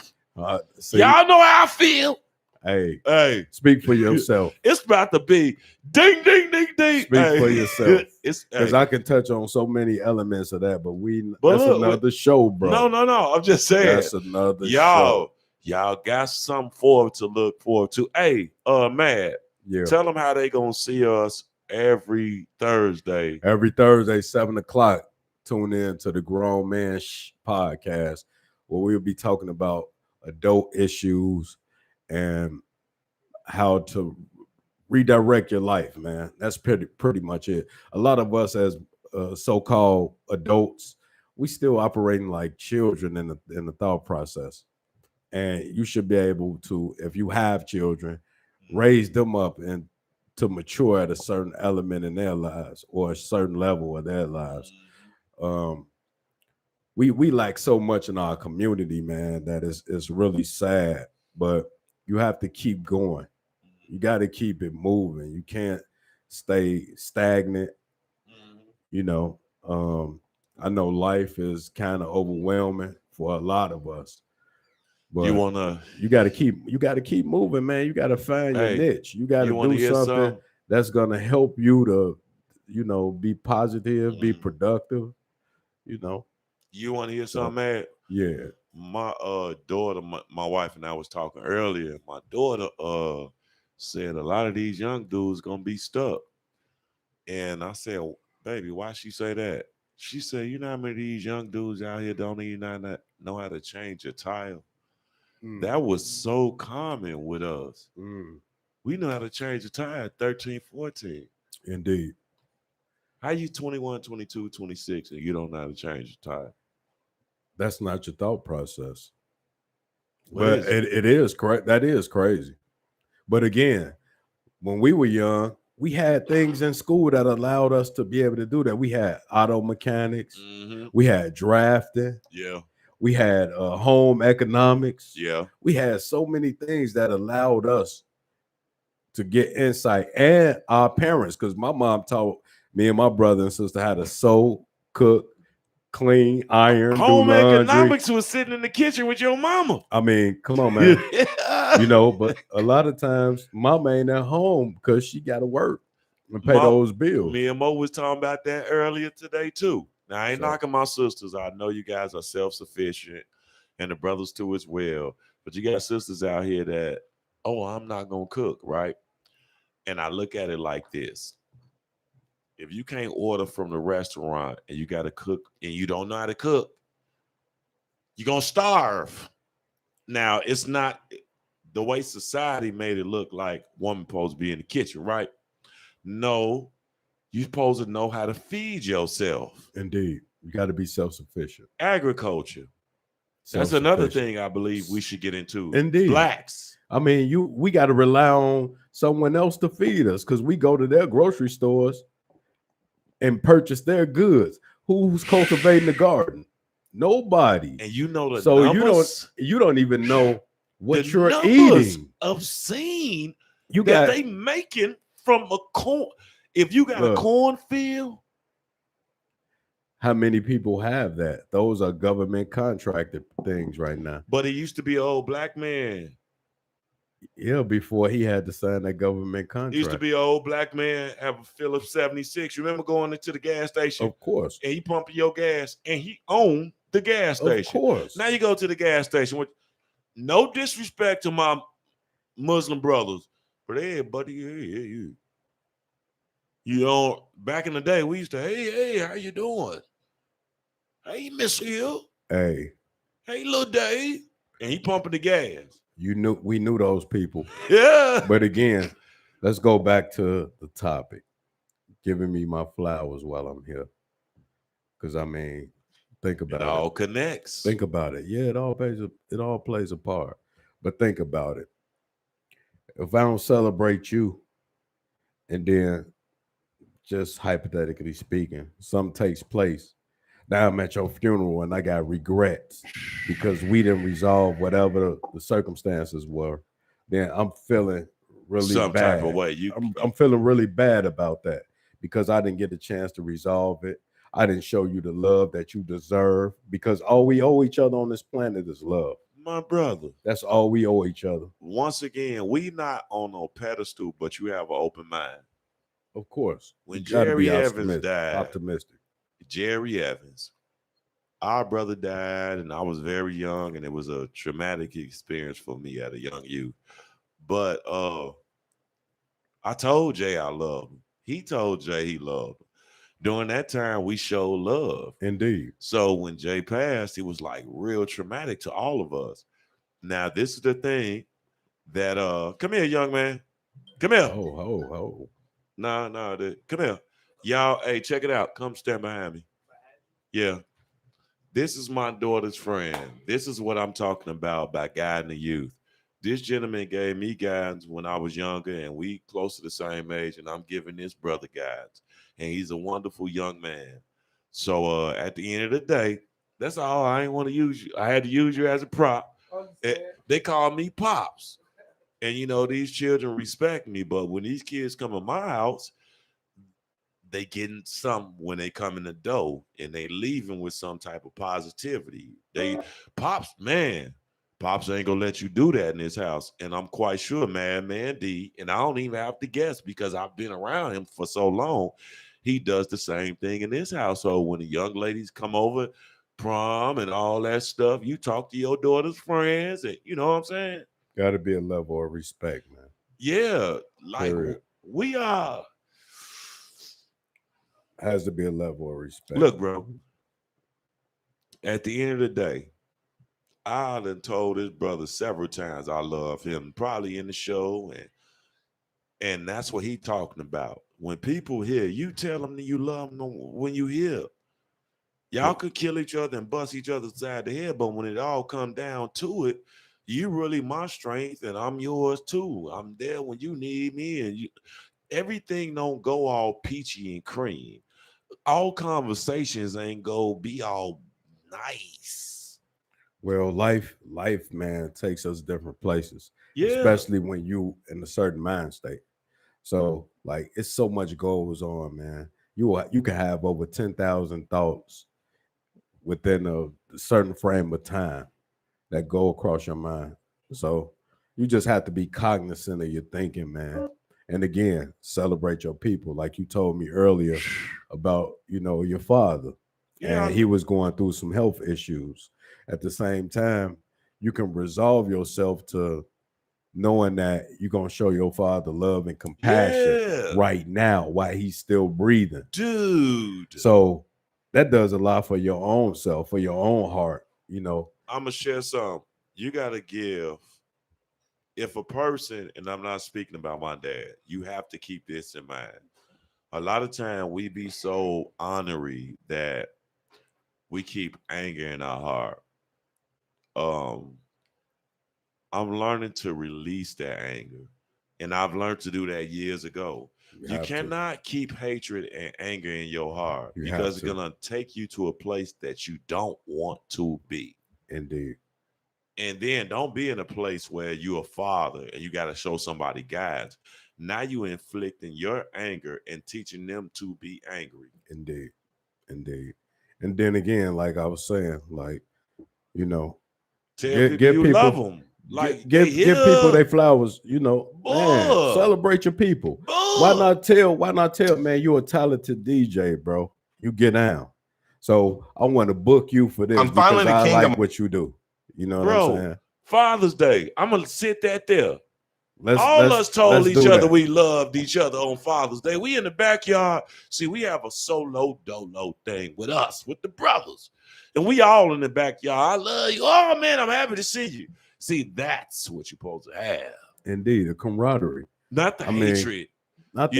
See, Y'all know how I feel. hey, Hey, speak for yourself. it's about to be ding, ding, ding, ding. Speak for yourself. It's Because hey. I can touch on so many elements of that, but But that's look, another show, bro. No. I'm just saying. That's another show. Y'all got something forward to look forward to. Hey, Matt, Yeah. tell them how they gonna see us every Thursday. Every Thursday, 7:00, tune in to the Grown Man podcast, where we'll be talking about adult issues and how to redirect your life, man. That's pretty much it. A lot of us as so-called adults, we still operating like children in the thought process. And you should be able to, if you have children, raise them up and to mature at a certain element in their lives or a certain level of their lives. We lack so much in our community, man, that is really sad. But you have to keep going. You got to keep it moving. You can't stay stagnant. You know, I know life is kind of overwhelming for a lot of us, but You wanna, you got to keep moving, man. You got to find your hey, niche. You got to you wanna do hear something something? that's gonna help you to, be positive, be Mm. productive. You know, You wanna hear so something, man? yeah, My daughter, my wife and I was talking earlier. My daughter said a lot of these young dudes gonna be stuck. And I said, baby, why she say that? She said, you know how many of these young dudes out here don't even know how to change a tire? Mm, That was so common with us. mm, We know how to change a tire at 13, 14. indeed. How you 21, 22, 26, and you don't know how to change a tire? That's not your thought process. What But is it? it is correct. That is crazy. But again, when we were young, we had things in school that allowed us to be able to do that. We had auto mechanics, Mm-hmm. we had drafting, Yeah, we had home economics. yeah. We had so many things that allowed us to get insight, and our parents, because my mom taught me and my brother and sister how to sew, cook, clean, iron, do Home laundry. economics was sitting in the kitchen with your mama. I mean, come on, man. But a lot of times mama ain't at home because she got to work and pay those bills. Me and Mo was talking about that earlier today too. Now I ain't So- knocking my sisters. I know you guys are self-sufficient, and the brothers too as well. But you got sisters out here that, oh, I'm not gonna cook, right? And I look at it like this: if you can't order from the restaurant and you got to cook and you don't know how to cook, you're gonna starve. Now it's not the way society made it look like woman supposed to be in the kitchen, right? No, you're supposed to know how to feed yourself. Indeed, you got to be self-sufficient. Agriculture. That's another Self-sufficient. thing I believe we should get into. Indeed. Blacks. I mean, we got to rely on someone else to feed us because we go to their grocery stores and purchase their goods. Who's cultivating the garden? Nobody. And you know the So numbers, you don't even know what the you're numbers eating. obscene You that got they making from a corn. If you got a Look. cornfield, how many people have that? Those are government contracted things right now. but it used to be an old black man. Yeah, before he had to sign that government contract. It used to be an old black man have a Phillips 76. You remember going into the gas station Of course. and he pumping your gas and he owned the gas station. Of course. Now you go to the gas station with no disrespect to my Muslim brothers, but hey, buddy, hey. You know, back in the day, we used to, hey, how you doing? Hey, Miss Hill. Hey, Hey, little Dave. And he pumping the gas. we knew those people. Yeah. But again, let's go back to the topic. Giving me my flowers while I'm here. Because I mean, think about It it. all connects. Think about it. Yeah, it all plays a part. But think about it. If I don't celebrate you, and then just hypothetically speaking, something takes place. Now I'm at your funeral and I got regrets because we didn't resolve whatever the circumstances were. Then I'm feeling really Some bad. type of way. I'm feeling really bad about that because I didn't get a chance to resolve it. I didn't show you the love that you deserve because all we owe each other on this planet is love. My brother. That's all we owe each other. Once again, we not on no pedestal, but you have an open mind. Of course. When You gotta be Jerry Evans died, optimistic. Jerry Evans, our brother died, and I was very young, and it was a traumatic experience for me at a young youth. But I told Jay I loved him. He told Jay he loved him. During that time, we showed love. Indeed. So when Jay passed, it was like real traumatic to all of us. Now, this is the thing that come here, young man. Come here. Oh. No, come here. Y'all, hey, check it out. Come stand behind me. Yeah. This is my daughter's friend. This is what I'm talking about by guiding the youth. This gentleman gave me guidance when I was younger, and we close to the same age, and I'm giving this brother guidance. And he's a wonderful young man. So at the end of the day, that's all. I ain't want to use you. I had to use you as a prop. They call me Pops. And, you know, these children respect me. But when these kids come in my house, they getting some when they come in the door, and they leaving with some type of positivity. They pops ain't gonna let you do that in this house, and I'm quite sure man D, and I don't even have to guess because I've been around him for so long. He does the same thing in this household. When the young ladies come over, prom and all that stuff, you talk to your daughter's friends, and you know what I'm saying. Got to be a level of respect, man. Yeah, like Period. we are. Has to be a level of respect. Look, bro. At the end of the day, I done told this brother several times I love him, probably in the show, and that's what he talking about. When people hear you tell them that you love them when you hear. Y'all could kill each other and bust each other's side of the head, but when it all come down to it, you really my strength and I'm yours too. I'm there when you need me, and everything don't go all peachy and cream. All conversations ain't go be all nice. Well, life, man, takes us different places. Yeah. Especially when you in a certain mind state. So, like, it's so much goes on, man. You can have over 10,000 thoughts within a certain frame of time that go across your mind. So you just have to be cognizant of your thinking, man. And again, celebrate your people. Like you told me earlier about, your father. Yeah. And he was going through some health issues. At the same time, you can resolve yourself to knowing that you're going to show your father love and compassion right now while he's still breathing. Dude. So that does a lot for your own self, for your own heart, I'm going to share some. You got to give. If a person, and I'm not speaking about my dad, you have to keep this in mind. A lot of time we be so honorary that we keep anger in our heart. I'm learning to release that anger. And I've learned to do that years ago. You cannot keep hatred and anger in your heart because it's going to take you to a place that you don't want to be. Indeed. And then don't be in a place where you're a father and you got to show somebody guidance. Now you inflicting your anger and teaching them to be angry. Indeed. And then again, like I was saying, like, tell people you love them. Like give people their flowers, man, celebrate your people. Why not tell, man, you're a talented DJ, bro. You get down. So I want to book you for this because I like what you do. You know what I'm saying? Father's Day. I'm going to sit that there. All us told each other we loved each other on Father's Day. We in the backyard. See, we have a solo dolo thing with us, with the brothers. And we all in the backyard. I love you. Oh, man, I'm happy to see you. See, that's what you're supposed to have. Indeed, a camaraderie. Not the hatred. Not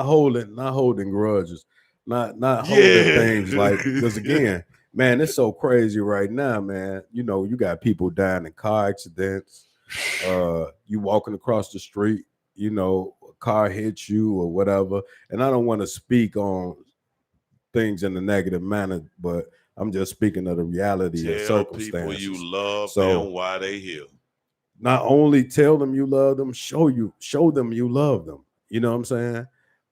holding grudges. Not holding things like, because again, man, it's so crazy right now, man. You got people dying in car accidents. You walking across the street, a car hits you or whatever. And I don't want to speak on things in a negative manner, but I'm just speaking of the reality of circumstances. People you love them while they here. Not only tell them you love them, show them you love them. You know what I'm saying?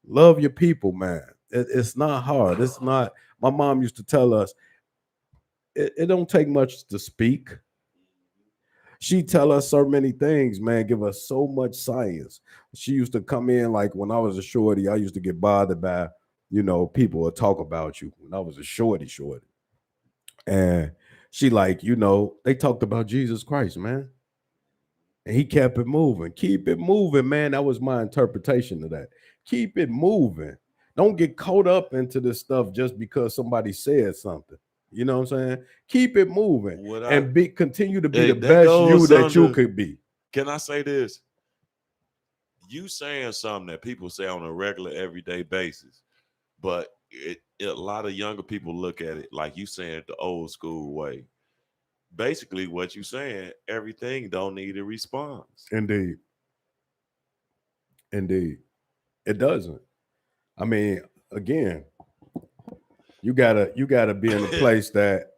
Love your people, man. It's not hard. It's not. My mom used to tell us, it don't take much to speak. She tell us so many things, man, give us so much science. She used to come in, like when I was a shorty, I used to get bothered by, people would talk about you when I was a shorty. And she like, they talked about Jesus Christ, man. And he kept it moving. Keep it moving, man. That was my interpretation of that. Keep it moving. Don't get caught up into this stuff just because somebody said something. You know what I'm saying? Keep it moving continue to be the best you that you could be. Can I say this? You saying something that people say on a regular, everyday basis, but a lot of younger people look at it like you saying it the old school way. Basically, what you saying, everything don't need a response. Indeed. It doesn't. I mean, again, you gotta be in a place that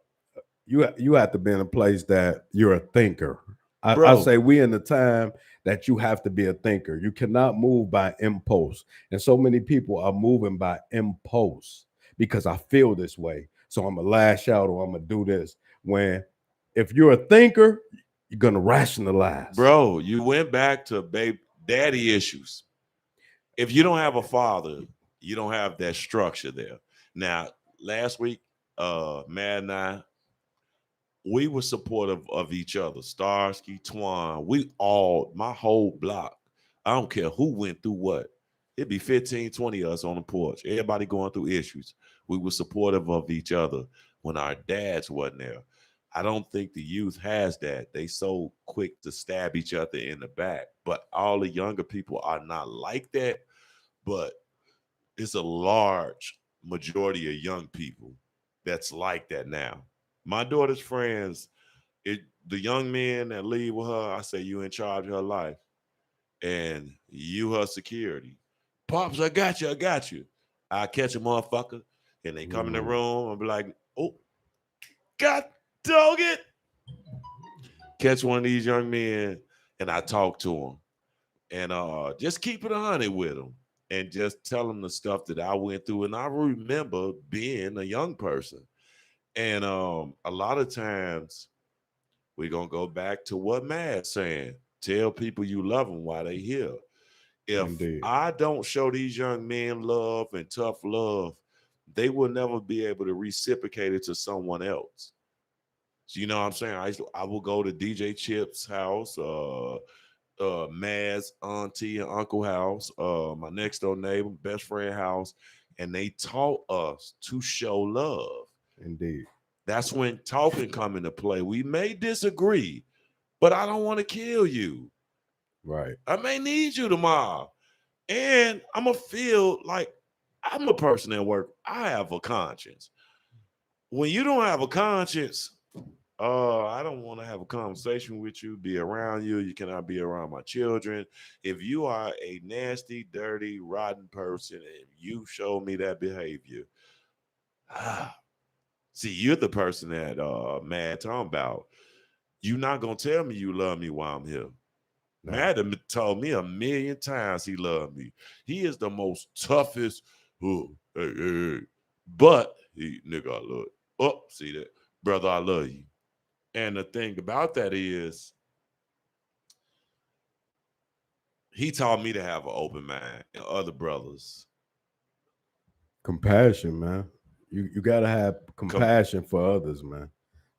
you have to be in a place that you're a thinker. I say we in the time that you have to be a thinker. You cannot move by impulse. And so many people are moving by impulse because I feel this way. So I'm gonna lash out or I'm gonna do this. When if you're a thinker, you're gonna rationalize. Bro, you went back to daddy issues. If you don't have a father, you don't have that structure there. Now, last week, Matt and I, we were supportive of each other. Starsky, Twan, my whole block. I don't care who went through what. It'd be 15, 20 of us on the porch. Everybody going through issues. We were supportive of each other when our dads wasn't there. I don't think the youth has that. They so quick to stab each other in the back. But all the younger people are not like that. But it's a large majority of young people that's like that now. My daughter's friends, the young men that leave with her, I say, you in charge of her life. And you her security. Pops, I got you. I catch a motherfucker and they come in the room and be like, oh, God dog it. Catch one of these young men and I talk to them. And just keep it 100 with them and just tell them the stuff that I went through. And I remember being a young person. And a lot of times we're going to go back to what Matt's saying. Tell people you love them while they here. If Indeed. I don't show these young men love and tough love, they will never be able to reciprocate it to someone else. So you know what I'm saying? I will go to DJ Chip's house, Mad's auntie and uncle house, my next door neighbor, best friend house, and they taught us to show love. Indeed. That's when talking come into play. We may disagree, but I don't want to kill you. Right. I may need you tomorrow. And I'm going to feel like I'm a person at work. I have a conscience. When you don't have a conscience, I don't want to have a conversation with you, be around you. You cannot be around my children. If you are a nasty, dirty, rotten person and you show me that behavior, see, you're the person that Matt talking about. You're not going to tell me you love me while I'm here. No. Matt told me 1,000,000 times he loved me. He is the most toughest. But nigga, I love you. Oh, see that? Brother, I love you. And the thing about that is he taught me to have an open mind and other brothers. Compassion, man. You got to have compassion for others, man.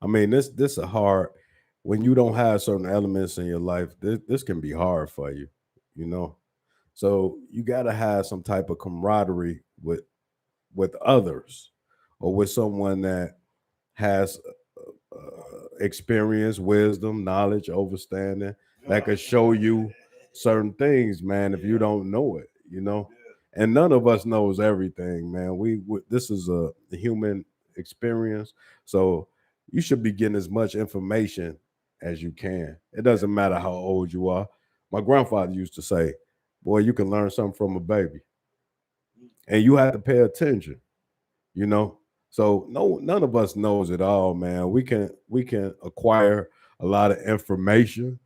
I mean, this a hard, when you don't have certain elements in your life, this can be hard for you, you know? So you got to have some type of camaraderie with others or with someone that has experience, wisdom, knowledge, understanding that could show you certain things, man, if you don't know it, you know? And none of us knows everything, man. This is a human experience. So you should be getting as much information as you can. It doesn't matter how old you are. My grandfather used to say, boy, you can learn something from a baby. And you have to pay attention, you know? So none of us knows it all, man. We can acquire a lot of information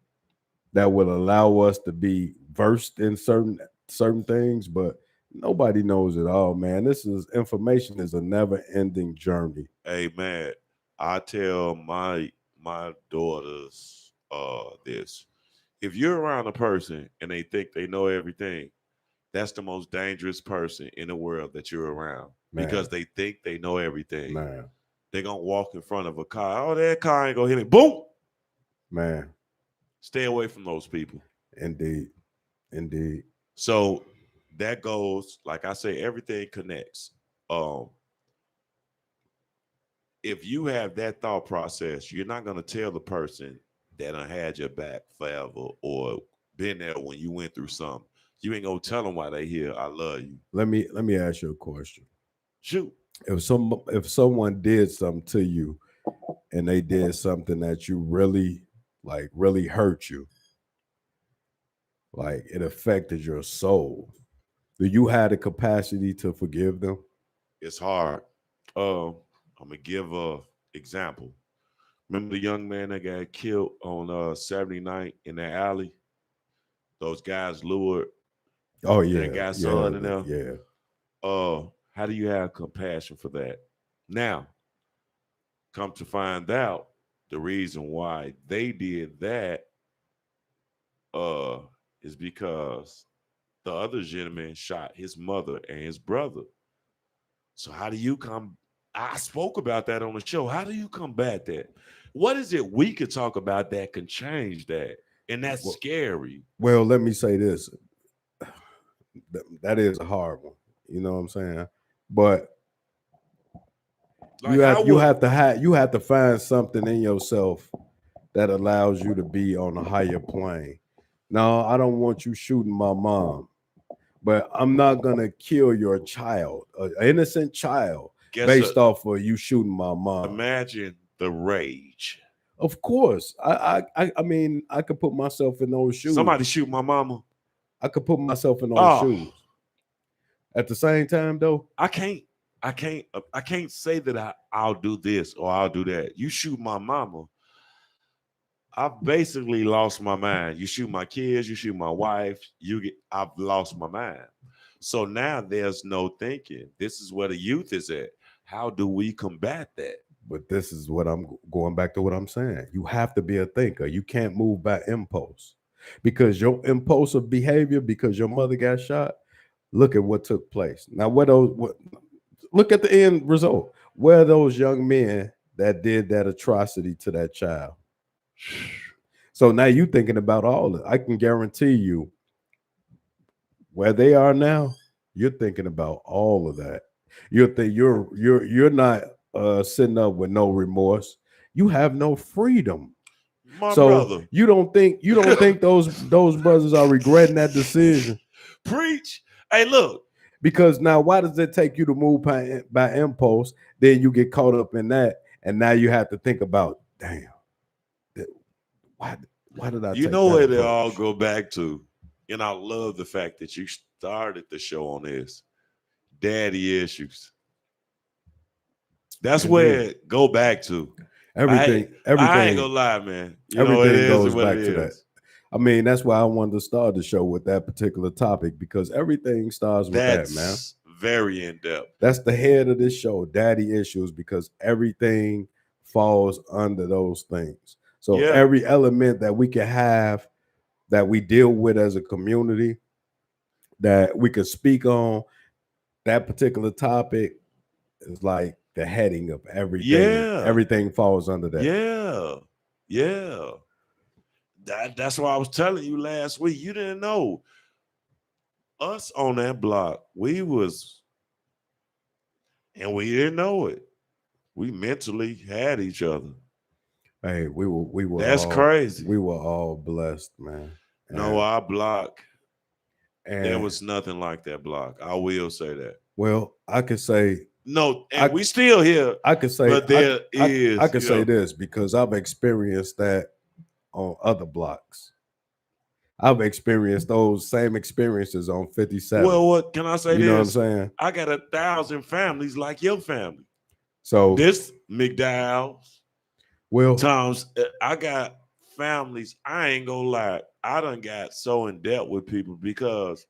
that will allow us to be versed in certain things, but nobody knows it all, man. Information is a never-ending journey. Hey, man, I tell my daughters this. If you're around a person and they think they know everything, that's the most dangerous person in the world that you're around, man. Because they think they know everything. Man. They're going to walk in front of a car. Oh, that car ain't going to hit me. Boom. Man. Stay away from those people. Indeed. So that goes, like I say, everything connects. If you have that thought process, you're not going to tell the person that done had your back forever or been there when you went through something. You ain't gonna tell them why they here. I love you. Let me ask you a question. Shoot. If someone did something to you and they did something that you really hurt you, like it affected your soul, do you have the capacity to forgive them? It's hard. I'm gonna give a example. Remember the young man that got killed on 79th in the alley? those guys lured Oh yeah, and got yeah, son in there. yeah. How do you have compassion for that? Now, come to find out, the reason why they did that is because the other gentleman shot his mother and his brother. So how do you come? I spoke about that on the show. How do you combat that? What is it we could talk about that can change that? And that's scary. Well, let me say this. That is a hard one. You know what I'm saying? But Like, you have to find something in yourself that allows you to be on a higher plane. No, I don't want you shooting my mom, but I'm not gonna kill your child, an innocent child, based off of you shooting my mom. Imagine the rage. Of course, I mean, I could put myself in those shoes. Somebody shoot my mama. I could put myself in those shoes. At the same time, though, I can't say that I'll do this or I'll do that. You shoot my mama, I've basically lost my mind. You shoot my kids, you shoot my wife, I've lost my mind. So now there's no thinking. This is where the youth is at. How do we combat that? But this is what I'm going back to what I'm saying. You have to be a thinker. You can't move by impulse, because your impulsive behavior, because your mother got shot. Look at what took place. Now, look at the end result. Where are those young men that did that atrocity to that child? So now you thinking about all of it. I can guarantee you, where they are now, you're thinking about all of that. You're not sitting up with no remorse. You have no freedom. My brother. You don't think those brothers are regretting that decision? Preach. Hey, look. Because now, why does it take you to move by impulse? Then you get caught up in that, and now you have to think about, damn, why did I? You know where they all go back to, and I love the fact that you started the show on this. Daddy issues. That's where it go back to. Everything. I ain't gonna lie, man. Everything goes back to that. I mean, that's why I wanted to start the show with that particular topic, because everything starts with that, man. Very in depth. That's the head of this show, daddy issues, because everything falls under those things. So every element that we can have, that we deal with as a community, that we can speak on, that particular topic is like the heading of everything. Yeah. Everything falls under that. Yeah. That's why I was telling you last week. You didn't know. Us on that block, we didn't know it. We mentally had each other. Hey, we were. That's crazy. We were all blessed, man. No, our block, there was nothing like that block. I will say that. Well, I could say no, and we still here. I could say, but I could say this, because I've experienced that on other blocks. I've experienced those same experiences on 57. Well, what can I say? You know what I'm saying? I got 1,000 families like your family. So this McDowell's, Tom's, I got families. I ain't gonna lie. I done got so in depth with people because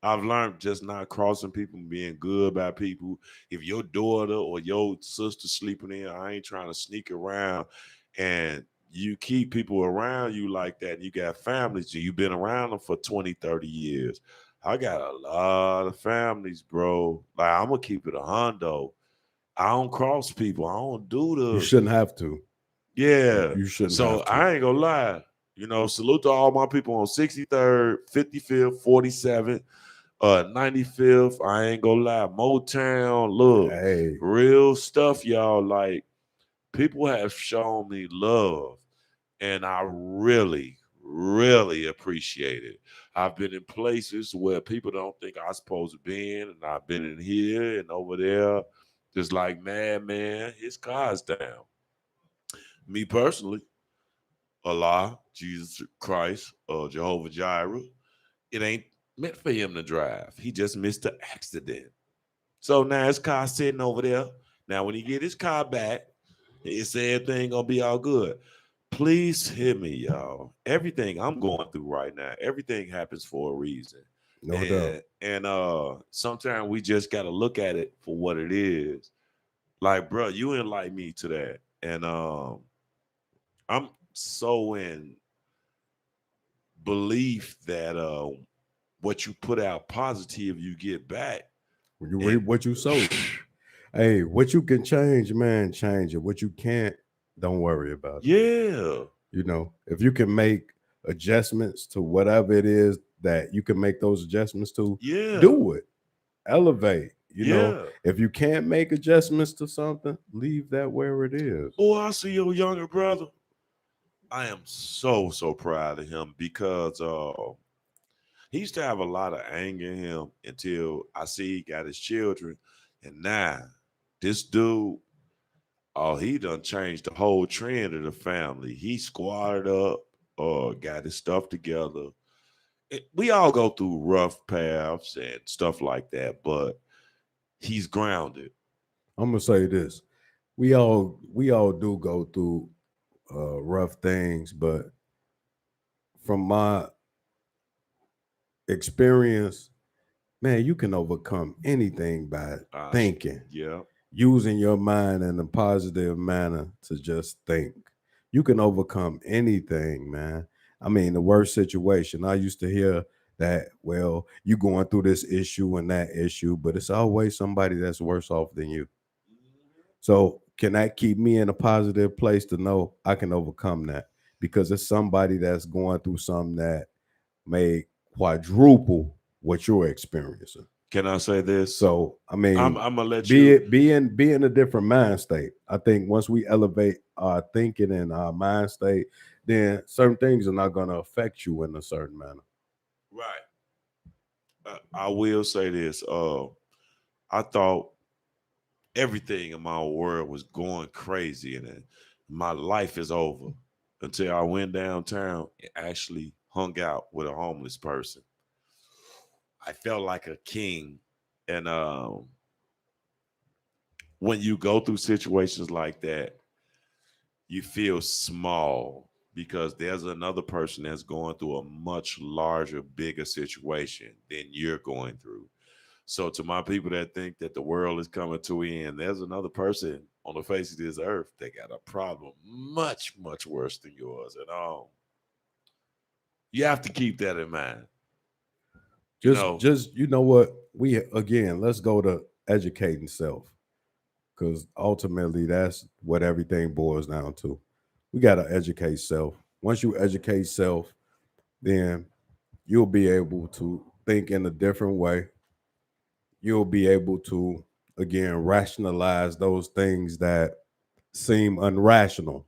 I've learned just not crossing people, being good by people. If your daughter or your sister sleeping in, I ain't trying to sneak around. And you keep people around you like that. You got families. You've been around them for 20, 30 years. I got a lot of families, bro. Like, I'm going to keep it a hundo. I don't cross people. I don't do the... You shouldn't have to. Yeah. You shouldn't So have to. I ain't going to lie. You know, salute to all my people on 63rd, 55th, 47th, 95th. I ain't going to lie. Motown, look. Hey. Real stuff, y'all. Like, people have shown me love. And I really, really appreciate it. I've been in places where people don't think I'm supposed to be in, and I've been in here and over there, just like, man, his car's down. Me personally, Allah, Jesus Christ, or Jehovah Jireh, it ain't meant for him to drive. He just missed the accident. So now his car's sitting over there. Now when he get his car back, it's everything gonna be all good. Please hear me, y'all. Everything I'm going through right now, everything happens for a reason. No doubt. And sometimes we just gotta look at it for what it is. Like, bro, you enlighten me to that. And I'm so in belief that what you put out positive, you get back. When you reap what you sow. Hey, what you can change, man, change it. What you can't, don't worry about it. Yeah. You know, if you can make adjustments to whatever it is that you can make those adjustments to, Yeah. do it. Elevate. You know, Yeah. if you can't make adjustments to something, leave that where it is. Boy, I see your younger brother. I am so proud of him because he used to have a lot of anger in him until I see he got his children. And now this dude, oh, he done changed the whole trend of the family. He squatted up, got his stuff together. We all go through rough paths and stuff like that, but he's grounded. I'm gonna say this. We all do go through rough things, but from my experience, man, you can overcome anything by thinking. Yeah. Using your mind in a positive manner to just think. You can overcome anything, man. I mean, the worst situation. I used to hear that, well, you going through this issue and that issue, but it's always somebody that's worse off than you. So can that keep me in a positive place to know I can overcome that? Because it's somebody that's going through something that may quadruple what you're experiencing. Can I say this? So I mean, I'm gonna let be in a different mind state. I think once we elevate our thinking and our mind state, then certain things are not going to affect you in a certain manner. Right. I will say this. I thought everything in my world was going crazy and my life is over until I went downtown and actually hung out with a homeless person. I felt like a king. And when you go through situations like that, you feel small because there's another person that's going through a much larger, bigger situation than you're going through. So to my people that think that the world is coming to an end, there's another person on the face of this earth that got a problem much worse than yours. And you have to keep that in mind. Just you know what, let's go to educating self, because ultimately that's what everything boils down to. We got to educate self. Once you educate self, then you'll be able to think in a different way. You'll be able to, again, rationalize those things that seem unrational.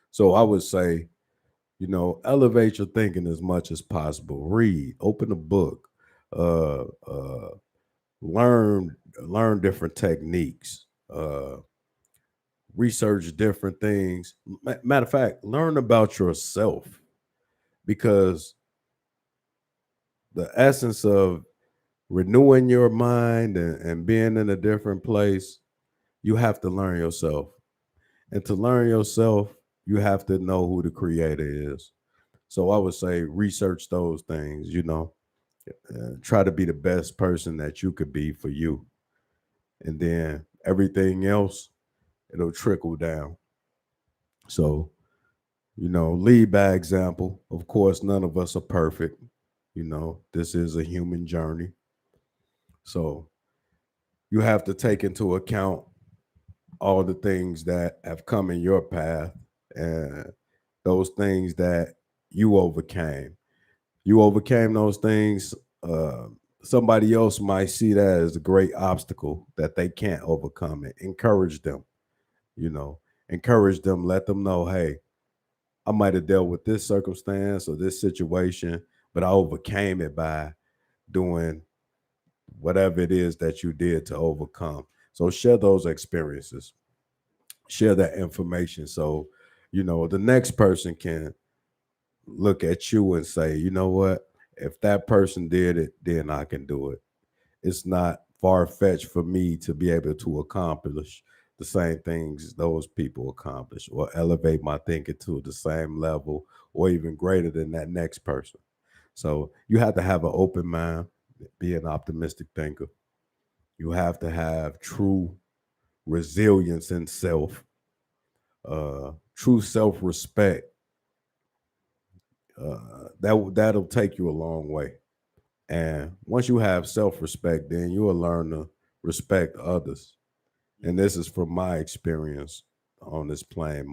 So I would say, elevate your thinking as much as possible. Read, open a book, uh, learn different techniques, research different things. Matter of fact, learn about yourself, because the essence of renewing your mind and being in a different place, you have to learn yourself. And to learn yourself, you have to know who the creator is. So I would say research those things, try to be the best person that you could be for you. And then everything else, it'll trickle down. So, lead by example. Of course, none of us are perfect. This is a human journey. So you have to take into account all the things that have come in your path and those things that you overcame. You overcame those things. Somebody else might see that as a great obstacle that they can't overcome it. Encourage them, encourage them, let them know, hey, I might have dealt with this circumstance or this situation, but I overcame it by doing whatever it is that you did to overcome. So share those experiences, share that information. So, the next person can look at you and say, you know what, if that person did it, then I can do it. It's not far-fetched for me to be able to accomplish the same things those people accomplish, or elevate my thinking to the same level or even greater than that next person. So you have to have an open mind, be an optimistic thinker. You have to have true resilience in self, true self-respect. That'll take you a long way. And once you have self-respect, then you will learn to respect others. And this is from my experience on this plane,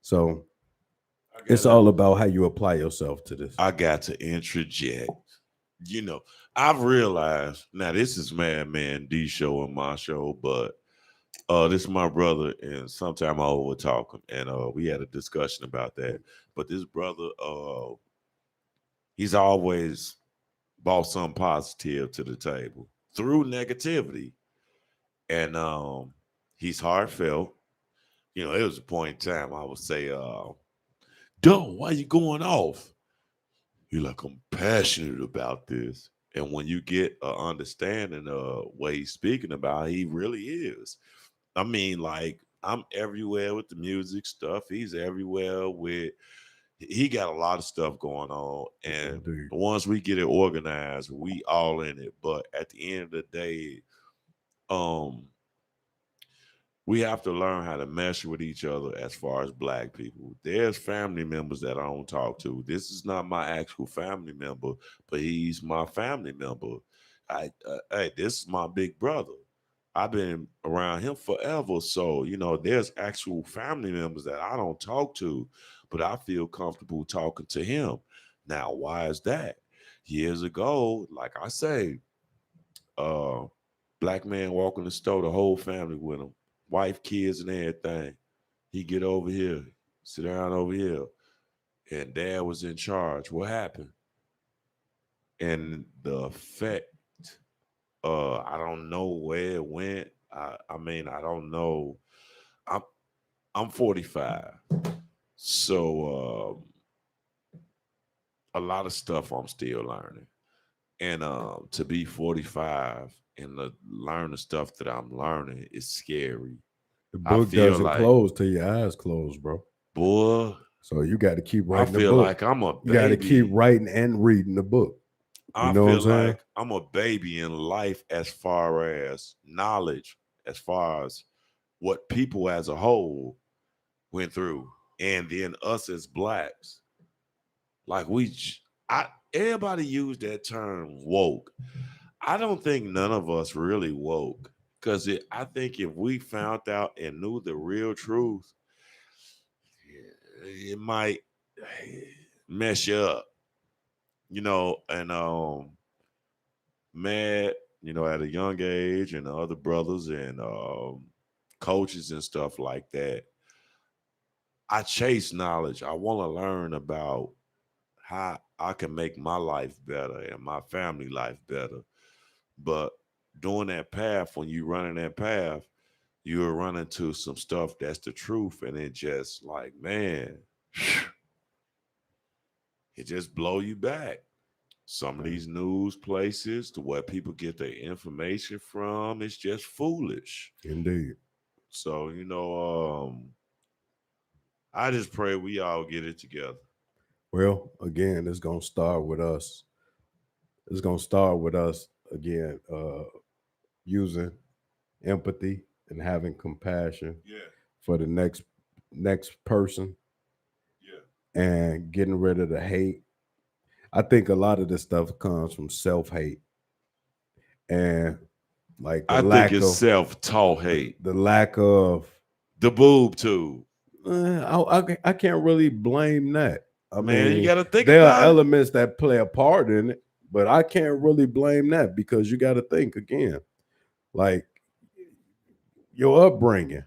So it's all about how you apply yourself to this. I got to interject. I've realized now this is Madman D show and my show, but this is my brother, and sometime I over talk him, and we had a discussion about that. But this brother, he's always brought some positive to the table through negativity, and he's heartfelt. It was a point in time I would say, "Duh, why you going off?" You're like, "I'm passionate about this." And when you get an understanding of what he's speaking about, he really is. I mean, like, I'm everywhere with the music stuff. He's everywhere with, he got a lot of stuff going on. And Indeed. once we get it organized, we all in it. But at the end of the day, we have to learn how to mesh with each other as far as Black people. There's family members that I don't talk to. This is not my actual family member, but he's my family member. Hey, this is my big brother. I've been around him forever. So, there's actual family members that I don't talk to, but I feel comfortable talking to him. Now, why is that? Years ago, like I say, Black man walk in the store, the whole family with him. Wife, kids, and everything. He get over here, sit down over here, and Dad was in charge. What happened? And the effect, I don't know where it went. I mean, I don't know. I'm 45, so a lot of stuff I'm still learning, and to be 45 and learn the stuff that I'm learning is scary. The I book feel doesn't like- close till your eyes close, bro. Boy, So you got to keep I writing the feel book. like I'm a You got to baby. keep writing and reading the book. I know what feel I'm saying? like I'm a baby in life as far as knowledge, as far as what people as a whole went through, and then us as Blacks. Like everybody used that term woke. I don't think none of us really woke, because I think if we found out and knew the real truth, it might mess you up, and Matt, at a young age, and the other brothers and coaches and stuff like that, I chase knowledge. I want to learn about how I can make my life better and my family life better. But doing that path, when you running that path, you're running to some stuff that's the truth, and it just like, man, it just blow you back. Some of these news places, to where people get their information from, it's just foolish. Indeed. So, I just pray we all get it together. Well, again, it's gonna start with us. It's gonna start with us again, using empathy and having compassion for the next person, and getting rid of the hate. I think a lot of this stuff comes from self-hate, and like I think it's self-taught hate. the lack of The boob tube. I can't really blame that. I Man, mean, you got to think there about are it. elements that play a part in it, but I can't really blame that, because you got to think again, like your upbringing.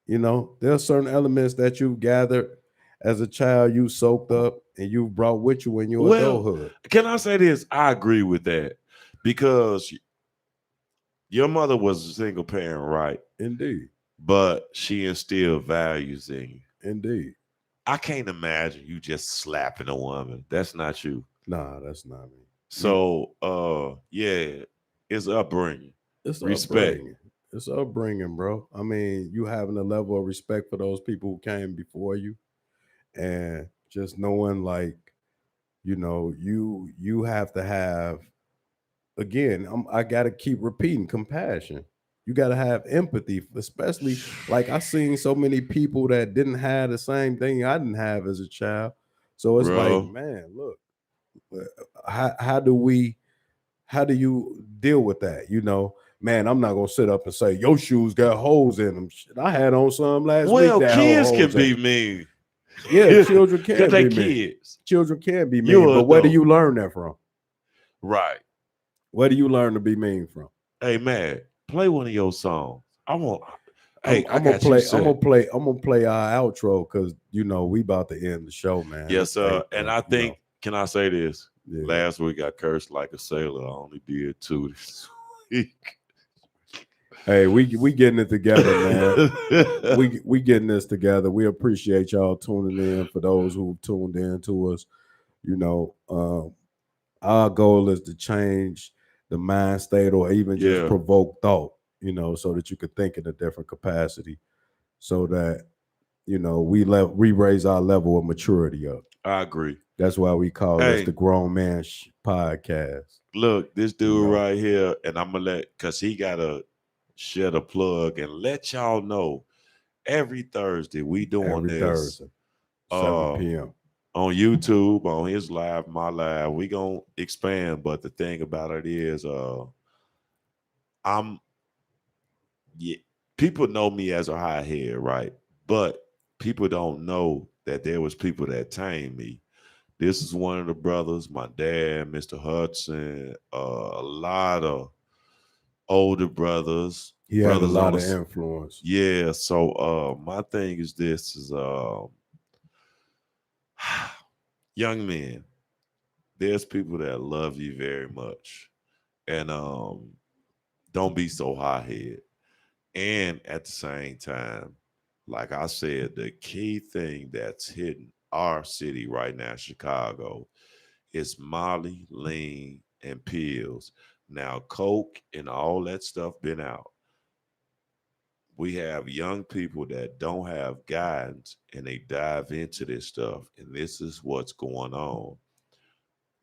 There are certain elements that you've gathered as a child, you soaked up, and you've brought with you in your adulthood. Can I say this? I agree with that, because your mother was a single parent, right? Indeed. But she instilled values in you. Indeed. I can't imagine you just slapping a woman. That's not you. Nah, that's not me. So, yeah, it's upbringing. It's Respect. upbringing. It's upbringing, bro. I mean, you having a level of respect for those people who came before you, and just knowing, like, you have to have, again, I got to keep repeating, compassion. You got to have empathy, especially, like, I seen so many people that didn't have the same thing I didn't have as a child. So it's like, bro. man, look, how do you deal with that? Man, I'm not gonna sit up and say your shoes got holes in them. Shit, I had on some last week Well, that had kids can holes in be 'em. mean. Yeah, children Because can they be mean. kids. Children can be You mean, but where do adult. you learn that from? Right. Where do you learn to be mean from? Hey, man, play one of your songs. I want. I'm, Hey, I I'm gonna got you play. I'm gonna set. play. I'm gonna play our outro because we about to end the show, man. Yes, sir. Hey, And I think, can I say this? yeah. Last week I cursed like a sailor. I only did 2 this week. Hey, we getting it together, man. we getting this together. We appreciate y'all tuning in. For those who tuned in to us, our goal is to change the mind state, or even just Yeah. provoke thought, so that you could think in a different capacity, so that we raise our level of maturity up. I agree. That's why we call this Hey. the Grown Man Podcast. Look, this dude know. right here, and I'm gonna because he gotta shed a plug and let y'all know every Thursday we doing Every this Thursday, uh 7 p.m. on YouTube, on his live, my live. We gonna expand, but the thing about it is, I'm yeah, people know me as a high head, right? But people don't know that there was people that tamed me. This is one of the brothers, my dad, Mr. Hudson, a lot of older brothers. He had a brothers lot on of the, influence. yeah. So my thing is this is young men, there's people that love you very much. And don't be so high head. And at the same time, like I said, the key thing that's hitting our city right now, Chicago, is Molly, lean, and pills. Now, coke and all that stuff been out. We have young people that don't have guidance and they dive into this stuff. And this is what's going on.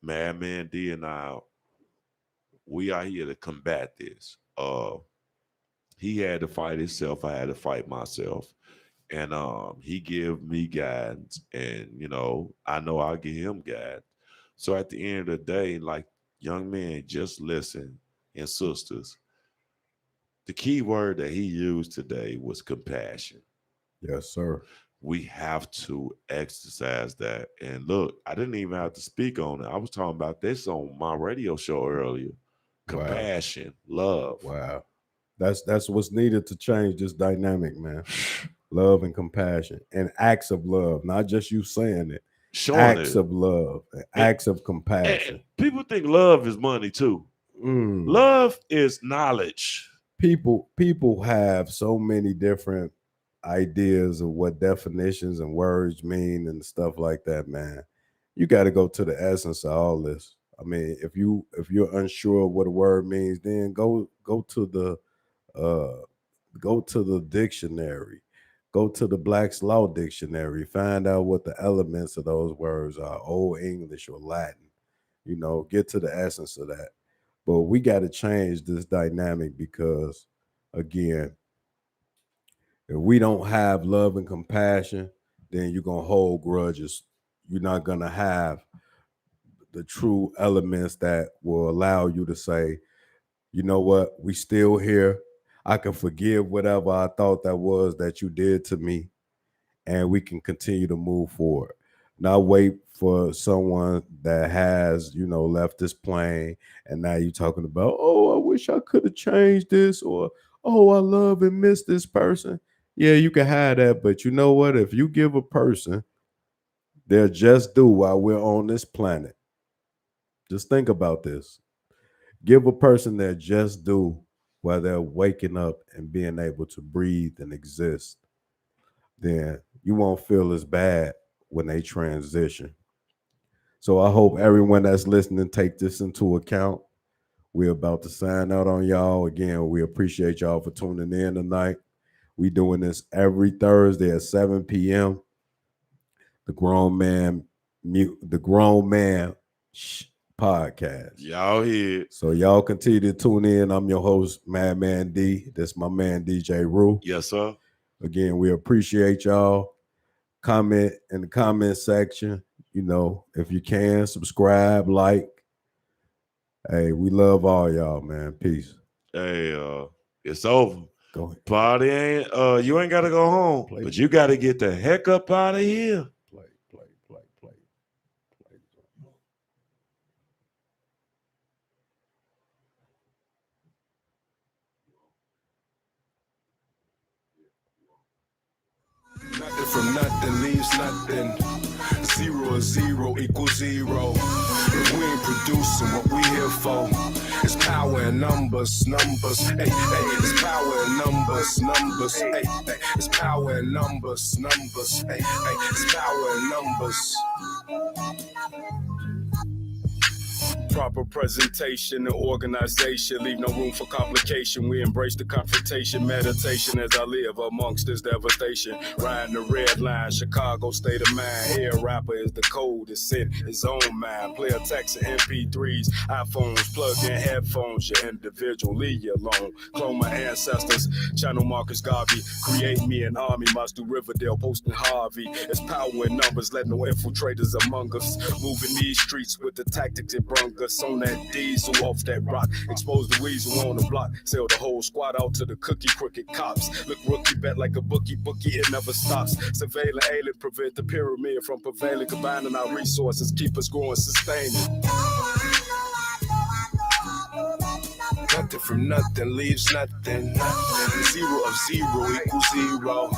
Madman D and I, we are here to combat this. He had to fight himself. I had to fight myself. And he give me guidance. And, I know I'll give him guidance. So at the end of the day, like, young men, just listen. And sisters, the key word that he used today was compassion. Yes, sir. We have to exercise that. And look, I didn't even have to speak on it. I was talking about this on my radio show earlier. Compassion, love. Wow. That's what's needed to change this dynamic, man. Love and compassion and acts of love, not just you saying it. Showing Acts it. of love, and acts of compassion. And people think love is money too. Love is knowledge. People have so many different ideas of what definitions and words mean and stuff like that, man. You got to go to the essence of all this. I mean, if you're unsure of what a word means, then go to the dictionary. Go to the Black's Law Dictionary. Find out what the elements of those words are, Old English or Latin. Get to the essence of that. But we got to change this dynamic because, again, if we don't have love and compassion, then you're going to hold grudges. You're not going to have the true elements that will allow you to say, you know what, we still here. I can forgive whatever I thought that was that you did to me, and we can continue to move forward. Not wait for someone that has, left this plane, and now you're talking about, oh, I wish I could have changed this, or, oh, I love and miss this person. Yeah, you can have that, but you know what? If you give a person their just due while we're on this planet, just think about this. Give a person their just due while they're waking up and being able to breathe and exist, then you won't feel as bad when they transition. So I hope everyone that's listening take this into account. We're about to sign out on y'all. Again, we appreciate y'all for tuning in tonight. We doing this every Thursday at 7 p.m. The Grown Man Podcast. Y'all here. So y'all continue to tune in. I'm your host, Madman D. That's my man, DJ Rue. Yes, sir. Again, we appreciate y'all. Comment in the comment section. You know, if you can, subscribe, like. Hey, we love all y'all, man. Peace. Hey, it's over. Go ahead. Party ain't you ain't gotta go home, but you gotta get the heck up out of here. Play. Nothing from nothing leaves nothing. 0 and 0 equals 0. If we ain't producing what we here for, it's power in numbers. Hey, it's power in numbers. Hey, it's power in numbers. Hey, it's power in numbers. Proper presentation and organization, leave no room for complication. We embrace the confrontation, meditation as I live amongst this devastation. Riding the red line, Chicago state of mind. Here, rapper is the code, it's sent his own mind. Play a text of MP3s, iPhones, plug in headphones. Your individual, leave you alone. Clone my ancestors, channel Marcus Garvey. Create me an army, march through Riverdale, posting Harvey. It's power in numbers, let no infiltrators among us. Moving these streets with the tactics it brung us. On that diesel, off that rock, expose the weasel on the block, sell the whole squad out to the cookie crooked cops. Look rookie bet like a bookie, it never stops. Surveilling alien, prevent the pyramid from prevailing, combining our resources, keep us growing, sustaining. Nothing from nothing leaves nothing. 0 of 0 equals 0.